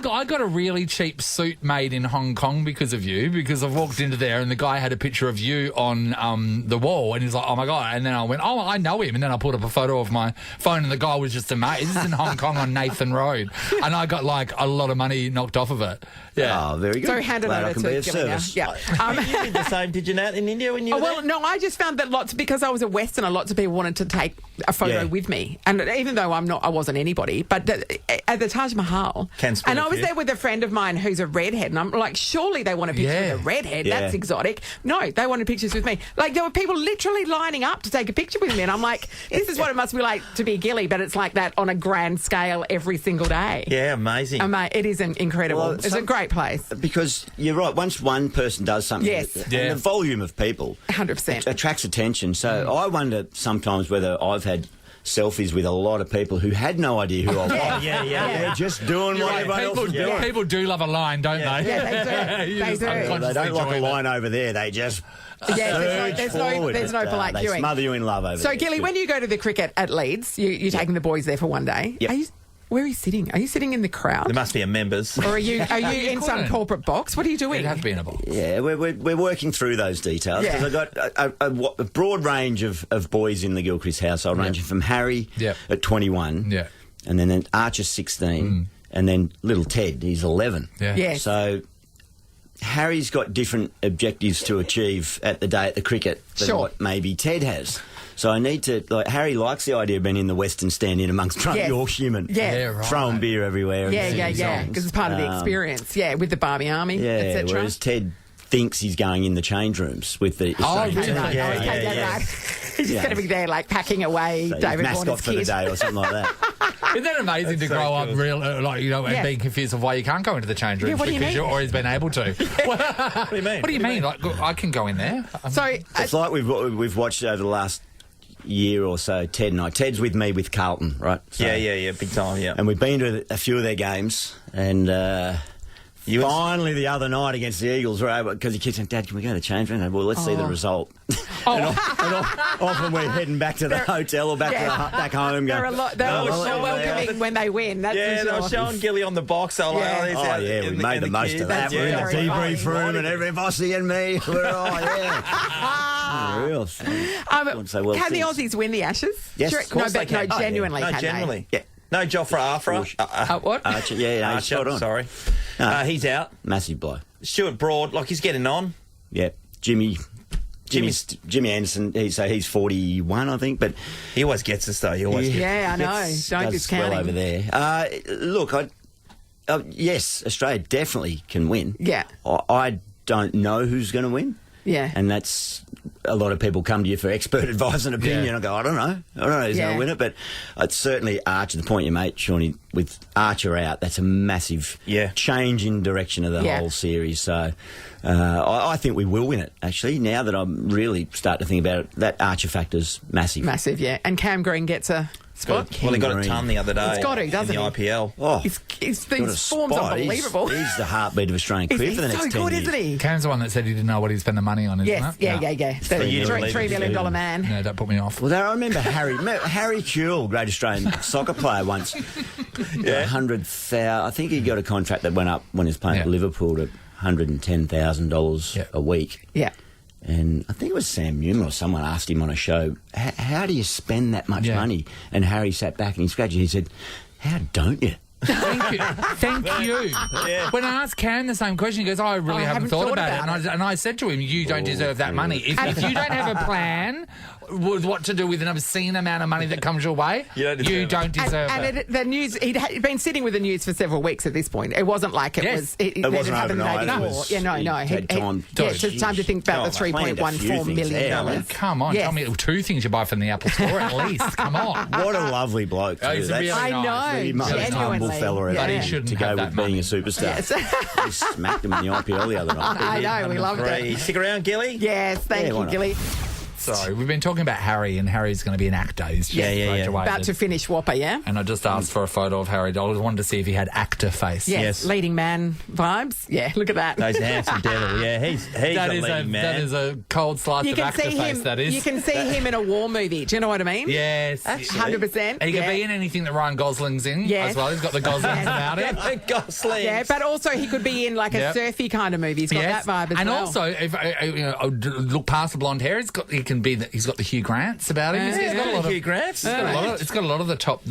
I got a really cheap suit made in Hong Kong because of you, because I walked into there and the guy had a picture of you on the wall and he's like, oh my God. And then I went, oh, I know him. And then I pulled up a photo of my phone and the guy was just amazed. This is in Hong Kong on Nathan Road. And I got like a lot of money knocked off of it. Yeah. Oh, very good. So hand it over to Gemini. Yeah. You did the same, did you, Nat, in India when you were there? No, I just found that because I was a Westerner, lots of people wanted to take a photo with me. And even though I wasn't anybody, but at the Taj Mahal. And I was there with a friend of mine who's a redhead, and I'm like, surely they want a picture with a redhead. Yeah. That's exotic. No, they wanted pictures with me. Like, there were people literally lining up to take a picture with me, and I'm like, this is what it must be like to be Gilly, but it's like that on a grand scale every single day. Yeah, amazing. It is incredible. Well, it's a great place. Because you're right, once one person does something, and the volume of people 100% attracts attention. So I wonder sometimes whether I've had selfies with a lot of people who had no idea who I was. They're just doing what everyone else is doing. People do love a line, don't they? Yeah, they do. They don't like a line over there. They just there's no polite they queuing. Smother you in love over there. So, Gilly, when you go to the cricket at Leeds, you're taking the boys there for one day. Yep. Where are you sitting? Are you sitting in the crowd? There must be a members. Or are you in some corporate box? What are you doing? It'd have to be in a box. Yeah, we're working through those details because I've got a broad range of boys in the Gilchrist household, ranging from Harry at 21, and then Archer's 16, and then little Ted, he's 11. Yeah. Yes. So Harry's got different objectives to achieve at the day at the cricket than what maybe Ted has. So I need to, Harry likes the idea of being in the Western Stand in amongst drunk Yorkshiremen. Throwing beer everywhere. Because it's part of the experience, with the Barmy Army, etc. Whereas Ted thinks he's going in the change rooms with the... He's just going to be there, packing away David Warner's mascot for the day or something like that. Isn't that amazing to grow up and being confused of why you can't go into the change rooms because you've always been able to? What do you mean? What do you mean? I can go in there. It's like we've watched over the last year or so, Ted and I. Ted's with me with Carlton, right? So, big time, yeah. And we've been to a few of their games, and finally the other night against the Eagles, we're able, because he keeps saying, Dad, can we go to the change room? Well, let's see the result. And often we're heading back to the hotel or back home. They're welcoming when they win. That's for sure. They were showing Gilly on the box. So we made the most of that. We're in the debrief room and everybody and me. We're real. Can the Aussies win the Ashes? Yes, of course they can. Genuinely, can genuinely. they? No, Jofra Arthur. What? Archer, Archer, on. Sorry. He's out. Massive blow. Stuart Broad, he's getting on. Yeah. Jimmy Anderson, he's 41, I think, but... He always gets us, though. He always gets I know. Don't discount him. over there. Look, yes, Australia definitely can win. Yeah. I don't know who's going to win. Yeah. And that's... A lot of people come to you for expert advice and opinion. I go, I don't know who's going to win it, but it's certainly Archer. The point you made, Shawnee, with Archer out, that's a massive change in direction of the whole series. So I think we will win it, actually. Now that I'm really starting to think about it, that Archer factor's massive. Massive, yeah. And Cam Green gets a spot. Well, he got a ton the other day. He's got to, doesn't he? In the IPL. Oh, his form's unbelievable. He's the heartbeat of Australian cricket for the next 10 years. He's so good, isn't he? Cam's the one that said he didn't know what he'd spend the money on, isn't it? Yeah. $3 million man. No, don't put me off. Well, I remember Harry Kewell, great Australian soccer player once, $100,000. I think he got a contract that went up when he was playing at Liverpool to $110,000 a week. Yeah. And I think it was Sam Newman or someone asked him on a show, how do you spend that much money? And Harry sat back and he scratched and he said, how don't you? Thank you. Yeah. When I asked Cam the same question, he goes, I really haven't thought about it. And I said to him, you don't deserve that money. If you don't have a plan with what to do with an obscene amount of money that comes your way, you don't deserve it. And the news, he'd been sitting with the news for several weeks at this point. It wasn't like it was... It wasn't overnight. It's time to think about the $3.14 million. Come on, tell me 2 things you buy from the Apple Store at least. Come on. What a lovely bloke. He's really nice. I know, genuinely. Fella but he shouldn't to go have with that being money. a superstar. He smacked him in the IPL the other night. I know, we loved it. Stick around, Gilly? Yes, thank you, Gilly. Sorry, we've been talking about Harry, and Harry's going to be an actor. He's just about to finish Whopper, yeah? And I just asked for a photo of Harry. I wanted to see if he had actor face. Yes. Leading man vibes. Yeah, look at that. He's a handsome devil. Yeah, he's a leading man. That is a cold slice of actor face, that is. You can see him in a war movie. Do you know what I mean? Yes. 100%. He could be in anything that Ryan Gosling's in as well. He's got the Goslings about him. The Goslings. Yeah, but also he could be in like a surfy kind of movie. He's got that vibe as well. And also, if look past the blonde hair, he's got the Hugh Grants about him. He's got a lot of Hugh Grants. It's got a lot of the top.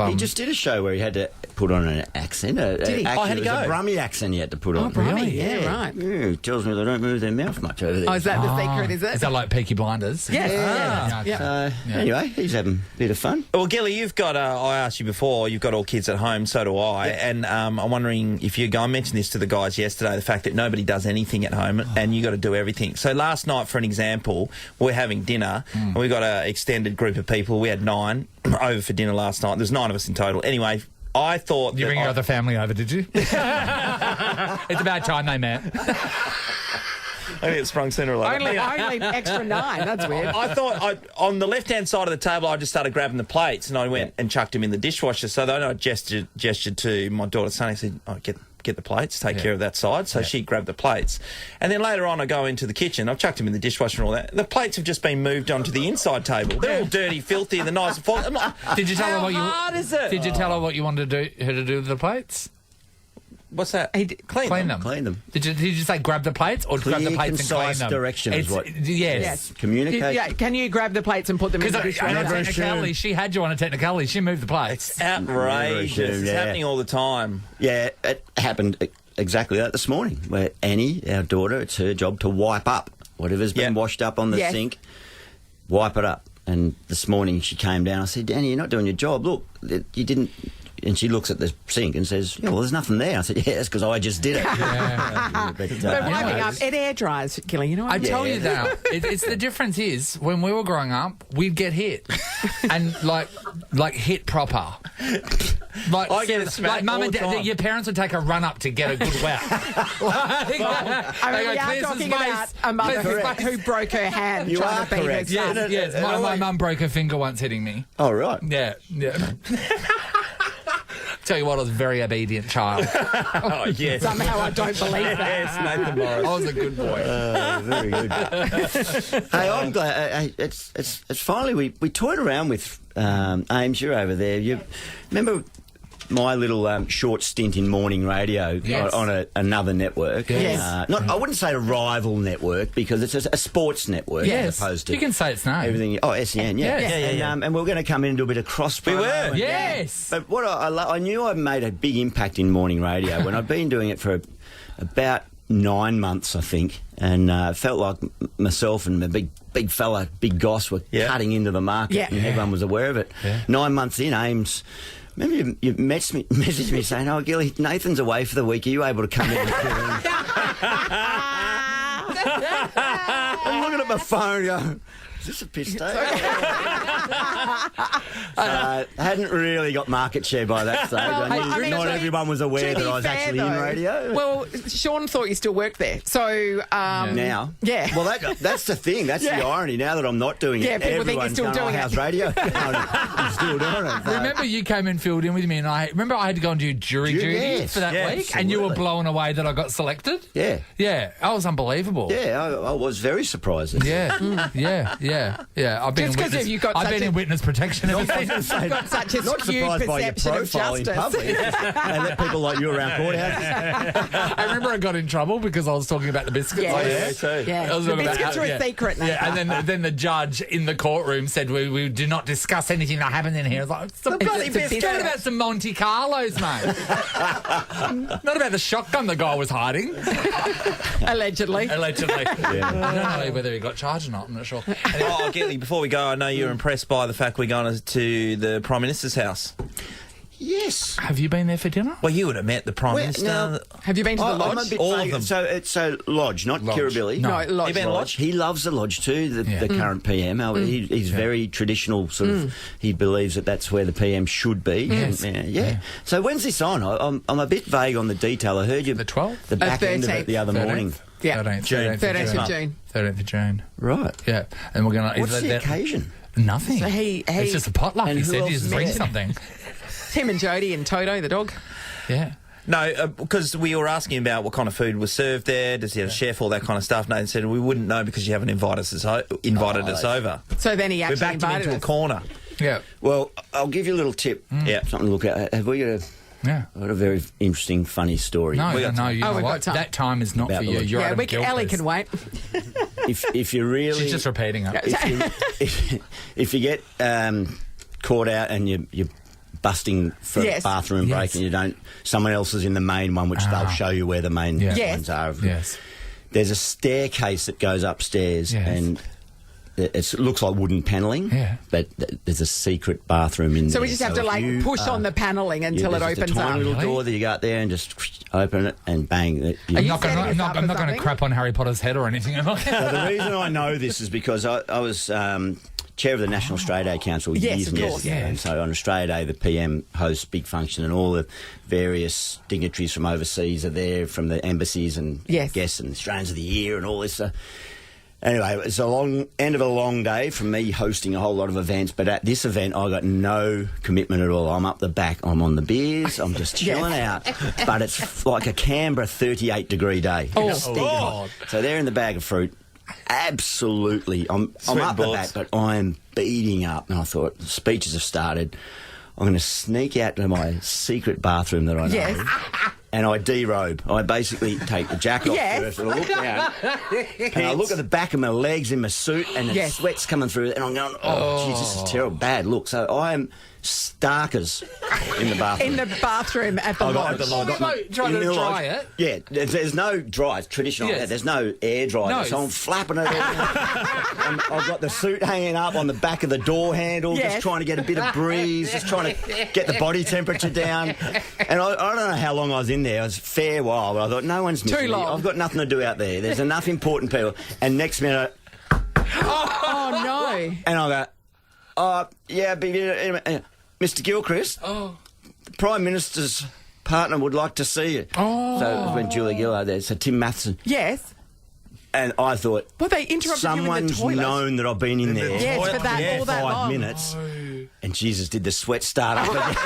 He just did a show where he had to put on an accent. Did he? Had he go? A Brummy accent he had to put on. Oh, Brummy, yeah, right. Yeah, tells me they don't move their mouth much over there. Oh, is that the secret, is it? Is that like Peaky Blinders? Yes. Anyway, he's having a bit of fun. Well, Gilly, you've got, I asked you before, you've got all kids at home, so do I, and I'm wondering if I mentioned this to the guys yesterday, the fact that nobody does anything at home and you got to do everything. So last night, for an example, we're having dinner and we've got an extended group of people. We had 9 over for dinner last night. There's 9 of us in total. Anyway, I thought... You bring your other family over, did you? It's about time they met. I think it sprung sooner or later. Only extra 9. That's weird. I thought on the left-hand side of the table, I just started grabbing the plates and I went and chucked them in the dishwasher. So then I gestured to my daughter Sunny, said, get the plates, take care of that side. So she grabbed the plates. And then later on, I go into the kitchen. I've chucked them in the dishwasher and all that. The plates have just been moved onto the inside table. They're all dirty, filthy, and the knives are falling. Did you tell her what hard is it? Did you tell her what you wanted her to do with the plates? What's that? Clean them. Clean them. Did you say grab the plates or grab the plates and clean them? Direction is what. Yes. Communicate. Yeah, can you grab the plates and put them in the dishwasher? She had you on a technicality. She moved the plates. It's outrageous. It's happening all the time. Yeah, it happened exactly that this morning, where Annie, our daughter, it's her job to wipe up whatever's been washed up on the sink, wipe it up. And this morning she came down. I said, Annie, you're not doing your job. Look, you didn't. And she looks at the sink and says, yeah, well, there's nothing there. I said, yeah, that's because I just did it. But wiping up, it air dries, Gilly, you know what I tell you that. It's the difference is, when we were growing up, we'd get hit. And, like hit proper. Like, I get a smack like mum all and the dad, time. your parents would take a run up to get a good whack. I mean, we are talking about a mother who broke her hand You trying are to beat correct. her son. Yes, my mum broke her finger once hitting me. Oh, right. Yeah. Tell you what, I was a very obedient child. Oh, yes. Somehow I don't believe that. Yes, Nathan Morris. I was a good boy. Very good. Hey, I'm glad. It's finally we toyed around with Ames. You're over there. You remember my little short stint in morning radio on another network? Yes. I wouldn't say a rival network because it's a sports network as opposed to you can say its name. everything. Oh, SEN, yeah. And we we're going to come in and do a bit of cross. We were. Yes. But what I knew I made a big impact in morning radio when I've been doing it for about 9 months, I think, and felt like myself and my big fella, Big Goss, were cutting into the market, and everyone was aware of it. 9 months in, Ames. Remember you messaged me saying, "Oh, Gilly, Nathan's away for the week. Are you able to come in and fill in?" I'm looking at my phone, going, "Is this a piss take?" I hadn't really got market share by that stage. I knew not everyone was aware that I was actually in radio. Well, Sean thought you still worked there. So Now? Yeah. Well, that's the thing. That's the irony. Now that I'm not doing it, people think you're everyone's still going, doing how's it. radio? I'm still doing it. So- Remember you came and filled in with me, and I had to go and do jury duty Yes, for that yeah, week, and you were absolutely. blown away that I got selected. Yeah. Yeah, that was unbelievable. Yeah, I was very surprised. Yeah. I've been, Just 'cause you've got I've such been a- in witness protection ever since. You've got such a Not skewed surprised by your perception of profile in justice. public. They let people like you around courthouses. I remember I got in trouble because I was talking about the biscuits. Yes. I Yeah, did. too. Yeah. I was The talking about biscuits how- are a secret, Nathan. Yeah, and then the judge in the courtroom said we do not discuss anything that happened in here. I was like, it's bloody biscuit. talking about some Monte Carlos, mate. Not about the shotgun the guy was hiding. Allegedly. Allegedly. I don't know whether he got charged or not. I'm not sure. Oh, Gilly, before we go, I know you're impressed by the fact we're going to the Prime Minister's house. Yes. Have you been there for dinner? Well, you would have met the Prime Well, Minister. no. Have you been to the I'm a lodge? bit All of vague. them. So it's Lodge, not Kirribilli. No, lodge. You been to Lodge? He loves the lodge too, the current PM. He's very traditional, sort of. He believes that that's where the PM should be. Yes. Yeah. So when's this on? I'm a bit vague on the detail. I heard you The 12th? the back end of it the other morning. Yeah. 13th of June. 13th of June. Right. Yeah, and we're going to. What's the occasion? Nothing. So he- it's just a potluck. And He who said else just is bring there? something. Tim and Jodie and Toto, the dog. Yeah. No, because we were asking about what kind of food was served there. Does he have a chef, all that kind of stuff? Nathan said we wouldn't know because you haven't invited us over. So then he We actually backed him invited into a us. corner. Yeah. Well, I'll give you a little tip. Yeah. Something to look at. Have we got Yeah. a very interesting, funny story? No, We got no, you know we've got what? time. That time is not About for the you. lodge. You're Yeah, Adam Ellie Gilchrist. can wait. If you really, She's just repeating it. if you get caught out and you're busting for a Yes. bathroom break and you don't, someone else is in the main one, which they'll show you where the main Yes. ones are. Yes. There's a staircase that goes upstairs Yes. and it looks like wooden panelling, Yeah. but there's a secret bathroom in there. So we just have to, if like, you push are- on the panelling until it there's opens a tiny up. little Really? door that you go out there and just open it and bang. Are you I'm not setting us up going for to something? crap on Harry Potter's head or anything. Am I? So the reason I know this is because I was chair of the National Australia Day Council Yes, years of and years course. ago. Yeah. And so on Australia Day, the PM hosts big function and all the various dignitaries from overseas are there, from the embassies and Yes. guests and Australians of the Year and all this. Anyway, it's a long end of a long day from me hosting a whole lot of events, but at this event I got no commitment at all. I'm up the back, I'm on the beers, I'm just chilling out, but it's like a Canberra 38-degree day. Oh, Stinking hot. So they're in the bag of fruit. Absolutely. I'm Sweating up the bullets. back, but I'm beating up. And I thought, the speeches have started. I'm going to sneak out to my secret bathroom that I know. Yes. And I derobe. I basically take the jacket off Yes. first and I look down. And I look at the back of my legs in my suit and the Yes. sweat's coming through. And I'm going, oh, jeez, this is terrible. Bad look. So I'm starkers in the bathroom. In the bathroom at the lodge. Trying to dry it. Yeah, there's no dry. It's traditional. Yes. There's no air dryer. No. So I'm flapping it all. I've got the suit hanging up on the back of the door handle, Yes. just trying to get a bit of breeze, just trying to get the body temperature down. And I don't know how long I was in there. It was a fair while, but I thought, no one's missing me. long. I've got nothing to do out there. There's enough important people. And next minute, Oh, no. and I go, Mr. Gilchrist, the Prime Minister's partner would like to see you. Oh. So it was when Julie Gillard there, so Tim Matheson. Yes. And I thought, Well, they interrupted you in the someone's toilet. known that I've been in there Yes, for that, all that 5 long. minutes. And Jesus, did the sweat start up again.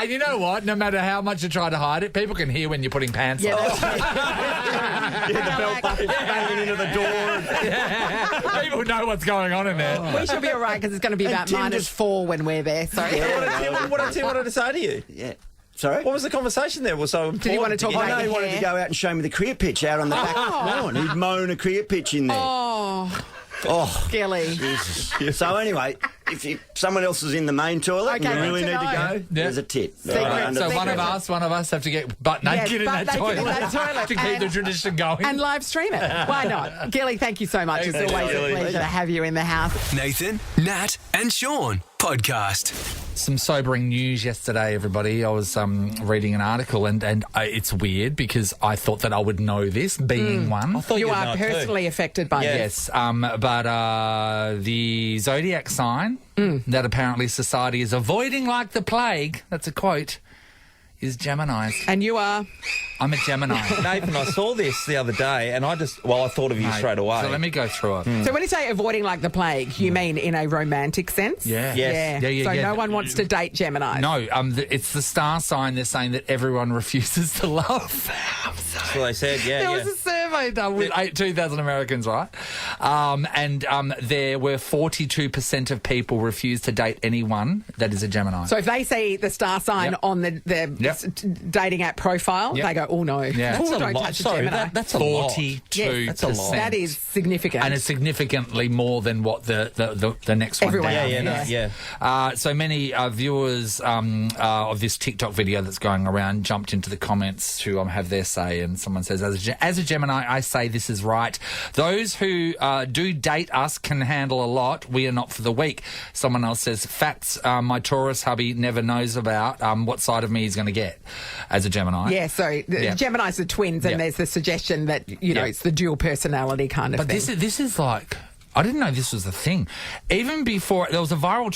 And you know what? No matter how much you try to hide it, people can hear when you're putting pants Yeah, on. that's true. The belt buckle banging into the door. People know what's going on in there. We should be all right because it's going to be about Tim -4 when we're there. So. What did Tim wanted to say to you? Yeah. Sorry? What was the conversation there? Was so important? Did he want to talk I about know he your wanted hair? to go out and show me the cricket pitch out on the back lawn. He'd mown a cricket pitch in there. Oh, Gilly. So anyway, if someone else is in the main toilet Okay, and you really good need to to know. go, there's a tip. Secret. Under So the one table. of us have to get butt naked in butt that naked toilet, in that toilet. to keep the tradition going. And live stream it. Why not? Gilly, thank you so much. It's Thanks, always Gilly. a pleasure to have you in the house. Nathan, Nat, and Sean podcast. Some sobering news yesterday, everybody. I was reading an article, and it's weird because I thought that I would know this, being one. You are personally affected by this. Yes, but the zodiac sign that apparently society is avoiding like the plague, that's a quote, is Gemini. And you are? I'm a Gemini. Nathan, I saw this the other day, and I thought of you straight away. So let me go through it. So when you say avoiding like the plague, you mean in a romantic sense? Yeah. Yes. Yeah. Yeah, So yeah. no one wants to date Gemini. No, it's the star sign. They're saying that everyone refuses to love. That's what they said, yeah. There was a survey done with 2,000 Americans, right? And there were 42% of people refused to date anyone that is a Gemini. So if they see the star sign Yep. on the dating app profile, Yep. they go, oh no, Yeah. oh, That's a don't lot. touch a Sorry, Gemini. that's a lot. 42%. That's a lot. That is significant. And it's significantly more than what the next one Everyone down else, is. yeah. So many viewers of this TikTok video that's going around jumped into the comments to have their say, and someone says, as a Gemini, I say this is right. Those who do date us can handle a lot. We are not for the weak. Someone else says, facts my Taurus hubby never knows about what side of me he's going to get as a Gemini. Yeah, so Gemini's the twins, and there's the suggestion that, it's the dual personality kind of But thing. this is like... I didn't know this was a thing. Even before, there was a viral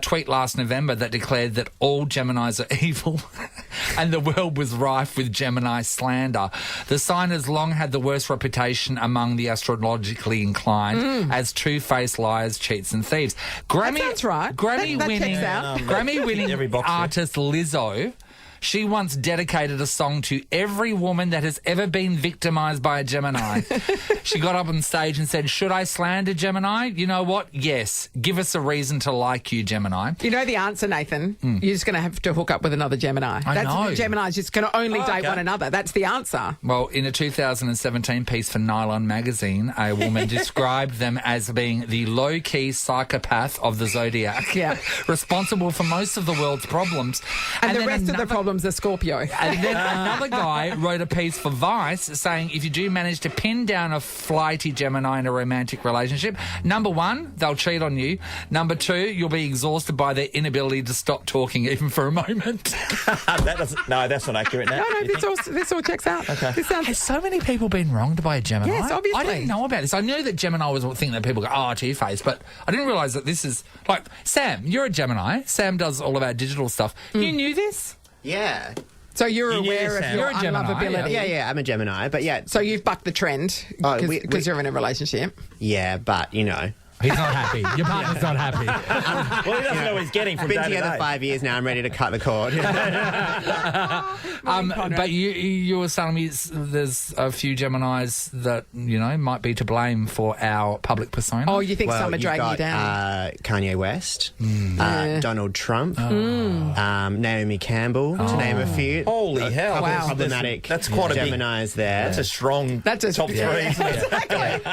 tweet last November that declared that all Geminis are evil and the world was rife with Gemini slander. The sign has long had the worst reputation among the astrologically inclined as two-faced liars, cheats and thieves. That's right. That Grammy-winning checks out. Every box, artist Lizzo, she once dedicated a song to every woman that has ever been victimised by a Gemini. She got up on stage and said, should I slander Gemini? You know what? Yes. Give us a reason to like you, Gemini. You know the answer, Nathan. You're just going to have to hook up with another Gemini. I know. Gemini's just going to only date one another. That's the answer. Well, in a 2017 piece for Nylon magazine, a woman described them as being the low-key psychopath of the zodiac, responsible for most of the world's problems. And the rest of the problems are Scorpio. And then another guy wrote a piece for Vice saying if you do manage to pin down a flighty Gemini in a romantic relationship, number one, they'll cheat on you. Number two, you'll be exhausted by their inability to stop talking even for a moment. That's not accurate, Nat. No, this all checks out. Okay. Has so many people been wronged by a Gemini? Yes, obviously. I didn't know about this. I knew that Gemini was a thing that people go, oh, two-faced, but I didn't realise that this is... Like, Sam, you're a Gemini. Sam does all of our digital stuff. You knew this? Yeah. So you're You knew aware of Sam. your You're a Gemini, unlovability. Yeah, I'm a Gemini, but yeah. So you've bucked the trend because you're in a relationship. Yeah, but, He's not happy. Your partner's not happy. Well, he doesn't know what he's getting from been day to together day. 5 years now. I'm ready to cut the cord. But you were telling me there's a few Geminis that, might be to blame for our public persona. Oh, you think Well, some are you've dragging got, you down? Kanye West, Donald Trump, Naomi Campbell, to name a few. Holy hell. Couple Wow. problematic That's quite a big... Geminis there. That's a strong That's a top three, isn't it?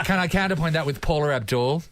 Can I counterpoint that with Paula Abdul?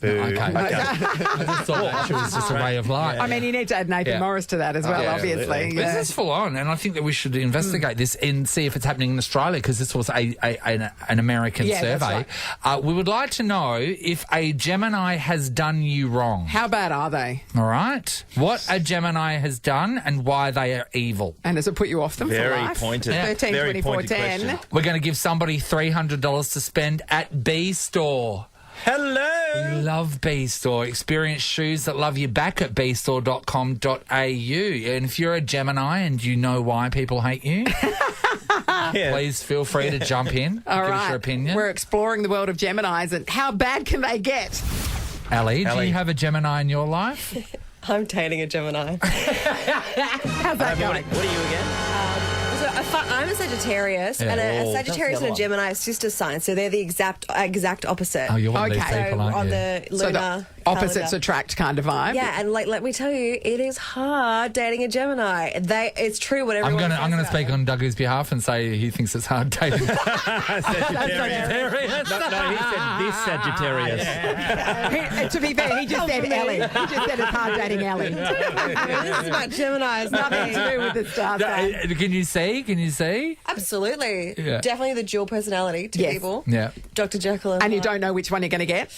Okay. I just thought that was just a ray of light. I mean, you need to add Nathan Morris to that as well, obviously. This is full on, and I think that we should investigate this and see if it's happening in Australia, because this was an American survey. Right. We would like to know if a Gemini has done you wrong. How bad are they? All right. What a Gemini has done and why they are evil. And does it put you off them for life? Very pointed. 13, Very 24, pointed 10. question. We're going to give somebody $300 to spend at B Store. Hello. We love B Store. Experience shoes that love you back at bstore.com.au. And if you're a Gemini and you know why people hate you, please feel free to jump in. All give right. us your opinion. We're exploring the world of Geminis and how bad can they get? Ali, do you have a Gemini in your life? I'm dating a Gemini. How's that going? What are you again? I'm a Sagittarius, and a Sagittarius and a Gemini are sister signs, so they're the exact opposite. Oh, you're one of these people, aren't on you? the So lunar the opposites calendar. attract kind of vibe. Yeah, and let me tell you, it is hard dating a Gemini. It's true what everyone says I'm gonna about speak them. on Dougie's behalf and say he thinks it's hard dating. Sagittarius. No, he said this Sagittarius. To be fair, he just said Ellie. He just said it's hard dating Ellie. This is about Geminis, Nothing to do with the star sign. Can you see? Can you see? Absolutely. Yeah. Definitely the dual personality to Yes. people. Yeah. Dr. Jekyll And you don't know which one you're going to get?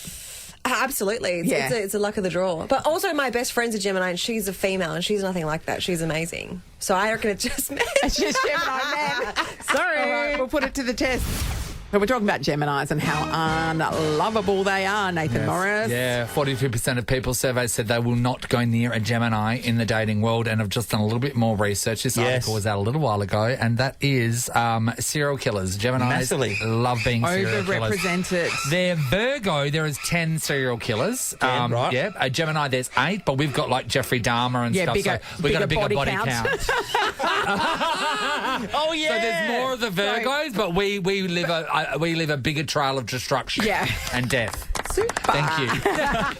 Absolutely. It's a luck of the draw. But also my best friend's a Gemini and she's a female and she's nothing like that. She's amazing. So I reckon it's just me. It's just Gemini men. Sorry. All right, we'll put it to the test. So we're talking about Geminis and how unlovable they are, Nathan Morris. Yeah, 42% of people surveyed said they will not go near a Gemini in the dating world, and have just done a little bit more research. This article was out a little while ago, and that is serial killers. Geminis Massively. love being serial killers. Overrepresented. They're Virgo, there is 10 serial killers. 10, right. Yeah, a Gemini, there's 8, but we've got like Jeffrey Dahmer and stuff. bigger, So we've got a bigger body count. Oh, yeah. So there's more of the Virgos, but we live a bigger trail of destruction and death. Super. Thank you.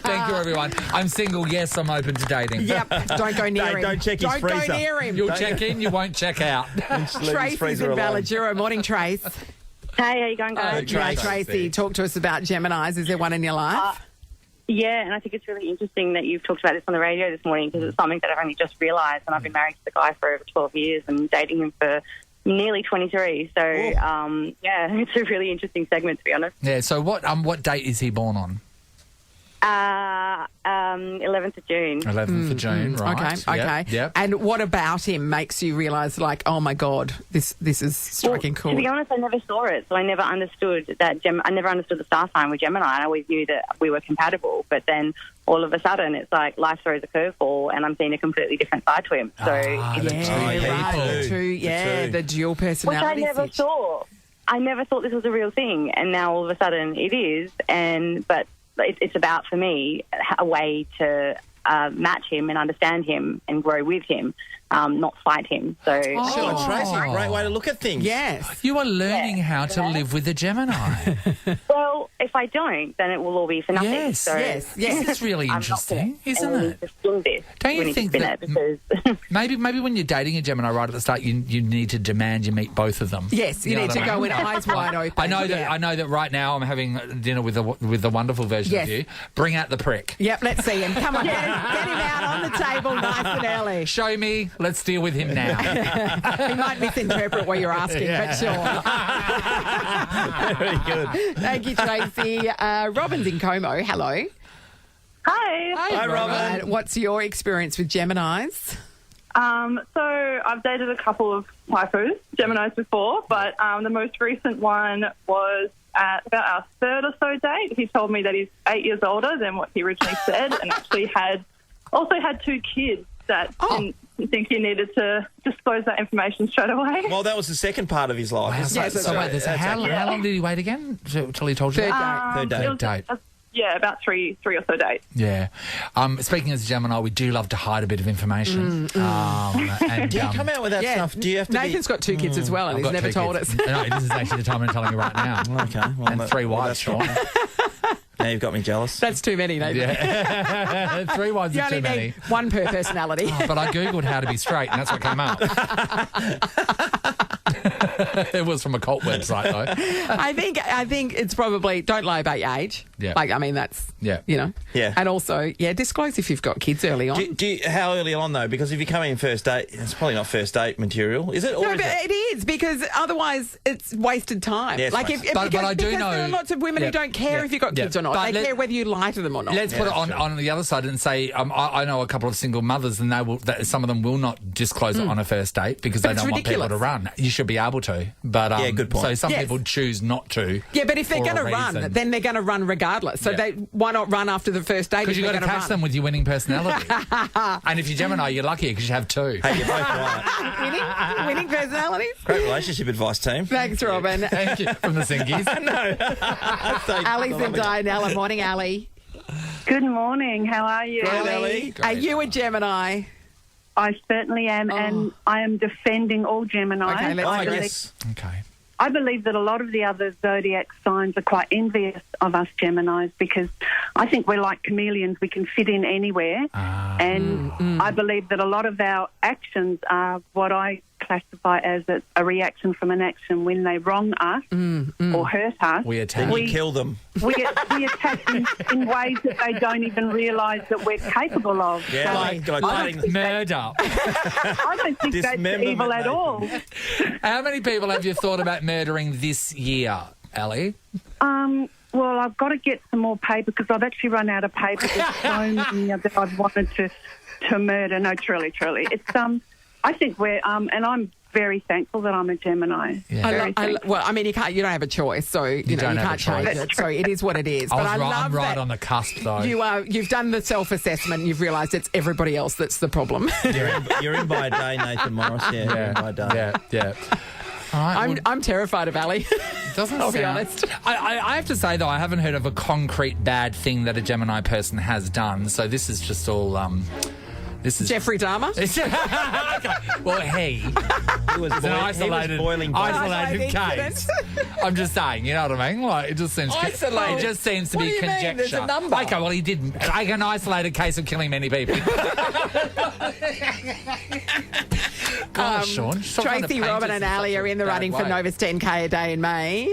Thank you, everyone. I'm single. Yes, I'm open to dating. Yep. Don't go near him. Don't check his Don't freezer. go near him. You'll check in, you won't check out. Tracy's in Ballajura. Morning, Trace. Hey, how you going, guys? Tracy, talk to us about Geminis. Is there one in your life? Yeah, and I think it's really interesting that you've talked about this on the radio this morning because it's something that I've only just realised, and I've been married to the guy for over 12 years and dating him for nearly 23. So, it's a really interesting segment, to be honest. Yeah, so what date is he born on? 11th of June. 11th of June, right. Okay. Yep. And what about him makes you realise, like, oh, my God, this is striking cool? To be honest, I never saw it, so I never understood that. I never understood the star sign with Gemini. I always knew that we were compatible, but then all of a sudden, it's like life throws a curveball, and I'm seeing a completely different side to him. So the dual personality, which I never saw. I never thought this was a real thing, and now all of a sudden it is. But it's about, for me, a way to match him and understand him and grow with him, not fight him. So, Sure, Tracy, great way to look at things. Yes. You are learning how to live with a Gemini. well, if I don't, then it will all be for nothing. Yes, so This is really interesting, isn't it? Don't you think that maybe when you're dating a Gemini right at the start, you need to demand you meet both of them? Yes, you know need what to I go mean? in eyes wide open. I know that right now I'm having dinner with the wonderful version of you. Bring out the prick. Yep, let's see him. Come on, get him out on the table nice and early. Show me. Let's deal with him now. He might misinterpret what you're asking, but sure. Very good. Thank you, Tracy. Robin's in Como. Hello. Hi. Hi, Robin. What's your experience with Geminis? So I've dated a couple of typos, Geminis before, but the most recent one was at about our third or so date. He told me that he's 8 years older than what he originally said, and actually had 2 kids that didn't think he needed to disclose that information straight away. Well, that was the second part of his life. Wow, so how long did he wait again till he told you? Third date. Yeah, about three or so dates. Yeah. Speaking as a Gemini, we do love to hide a bit of information. Do you come out with that stuff? Do you have to Nathan's got 2 kids as well, and I've he's got never 2 told kids. us. No, this is actually the time I'm telling you right now. Okay. Well, and 3 wives, Sean. Now you've got me jealous. That's too many, Nathan. Yeah. 3 wives You is too only many. need one per personality. But I Googled how to be straight, and that's what came up. It was from a cult website, though. I think it's probably, don't lie about your age. Yeah. Like, I mean, that's, Yeah. you know. Yeah. And also, disclose if you've got kids early on. How early on, though? Because if you come in first date, it's probably not first date material, is it? Or No, is but it? it is, because otherwise it's wasted time. Yeah, it's like, wasted. But I do because know- there are lots of women who don't care if you've got kids or not. But They care whether you lie to them or not. Let's put it on the other side and say I know a couple of single mothers, and some of them will not disclose it on a first date because they it's don't want people ridiculous. to run. You should be able to, but good point. So some Yes. people choose not to. Yeah, but if they're for going to a run, reason. then they're going to run regardless. So why not run after the first date? Because you've got to catch them with your winning personality. And if you're Gemini, you're lucky because you have two. Hey, you're both right. winning personalities. Great relationship advice, team. Thanks, Robin. Thank you. From the Singies. Ali's in Dianella. Morning, Ali. Good morning. How are you? Ali, are you a Gemini? I certainly am, and I am defending all Gemini. Okay, let's I hear believe- it. Okay. I believe that a lot of the other zodiac signs are quite envious of us Geminis because I think we're like chameleons. We can fit in anywhere. And I believe that a lot of our actions are what I classify as a reaction from an action. When they wrong us or hurt us, We attack. Then you kill them. we attack them in ways that they don't even realise that we're capable of. Yeah, So like I cutting- Murder. don't think that's Dismemberment, evil at Nathan. all. How many people have you thought about murdering this year, Ali? Well, I've got to get some more paper because I've actually run out of paper. There's so many that I've wanted to murder. No, truly. It's I think we're and I'm very thankful that I'm a Gemini. Well, I mean, you don't have a choice, so you don't have a can't change choice. it. So it is what it is. But I I'm love right that on the cusp, though. you've done the self-assessment. And you've realised it's everybody else that's the problem. You're in by a day, Nathan Morris. Yeah, you're in by a day. Yeah. All right, I'm terrified of Ali. Doesn't I'll be sound- honest. I have to say, though, I haven't heard of a concrete bad thing that a Gemini person has done. So this is just all. This is Jeffrey Dahmer. Well, he was it's an isolated boiling Isolated case. I'm just saying, you know what I mean? Like it just seems Isolated? It just seems to What be do you mean? conjecture. There's a number. Okay, well, he did like an isolated case of killing many people. Gosh, Sean. Stop trying to Tracy, paint Robin us and in Ali such are a in the bad running for way. Novus 10K a day in May.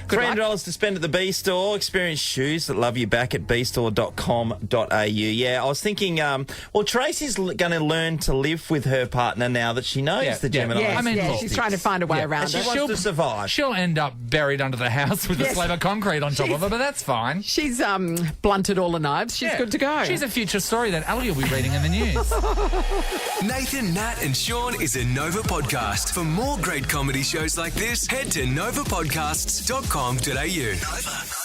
Good luck. $300 to spend at the B Store. Experience shoes that love you back at bstore.com.au. Yeah, I was thinking, well, Tracy's going to learn to live with her partner now that she knows the Gemini. Yes, I mean, yeah, look, she's trying to find a way around And she it. wants to survive. She'll end up buried under the house with a slab of concrete on top of her, but that's fine. She's blunted all the knives. She's good to go. She's a future story that Ali will be reading in the news. Nathan, Nat, and Sean is a Nova podcast. For more great comedy shows like this, head to novapodcasts.com.au. Nova.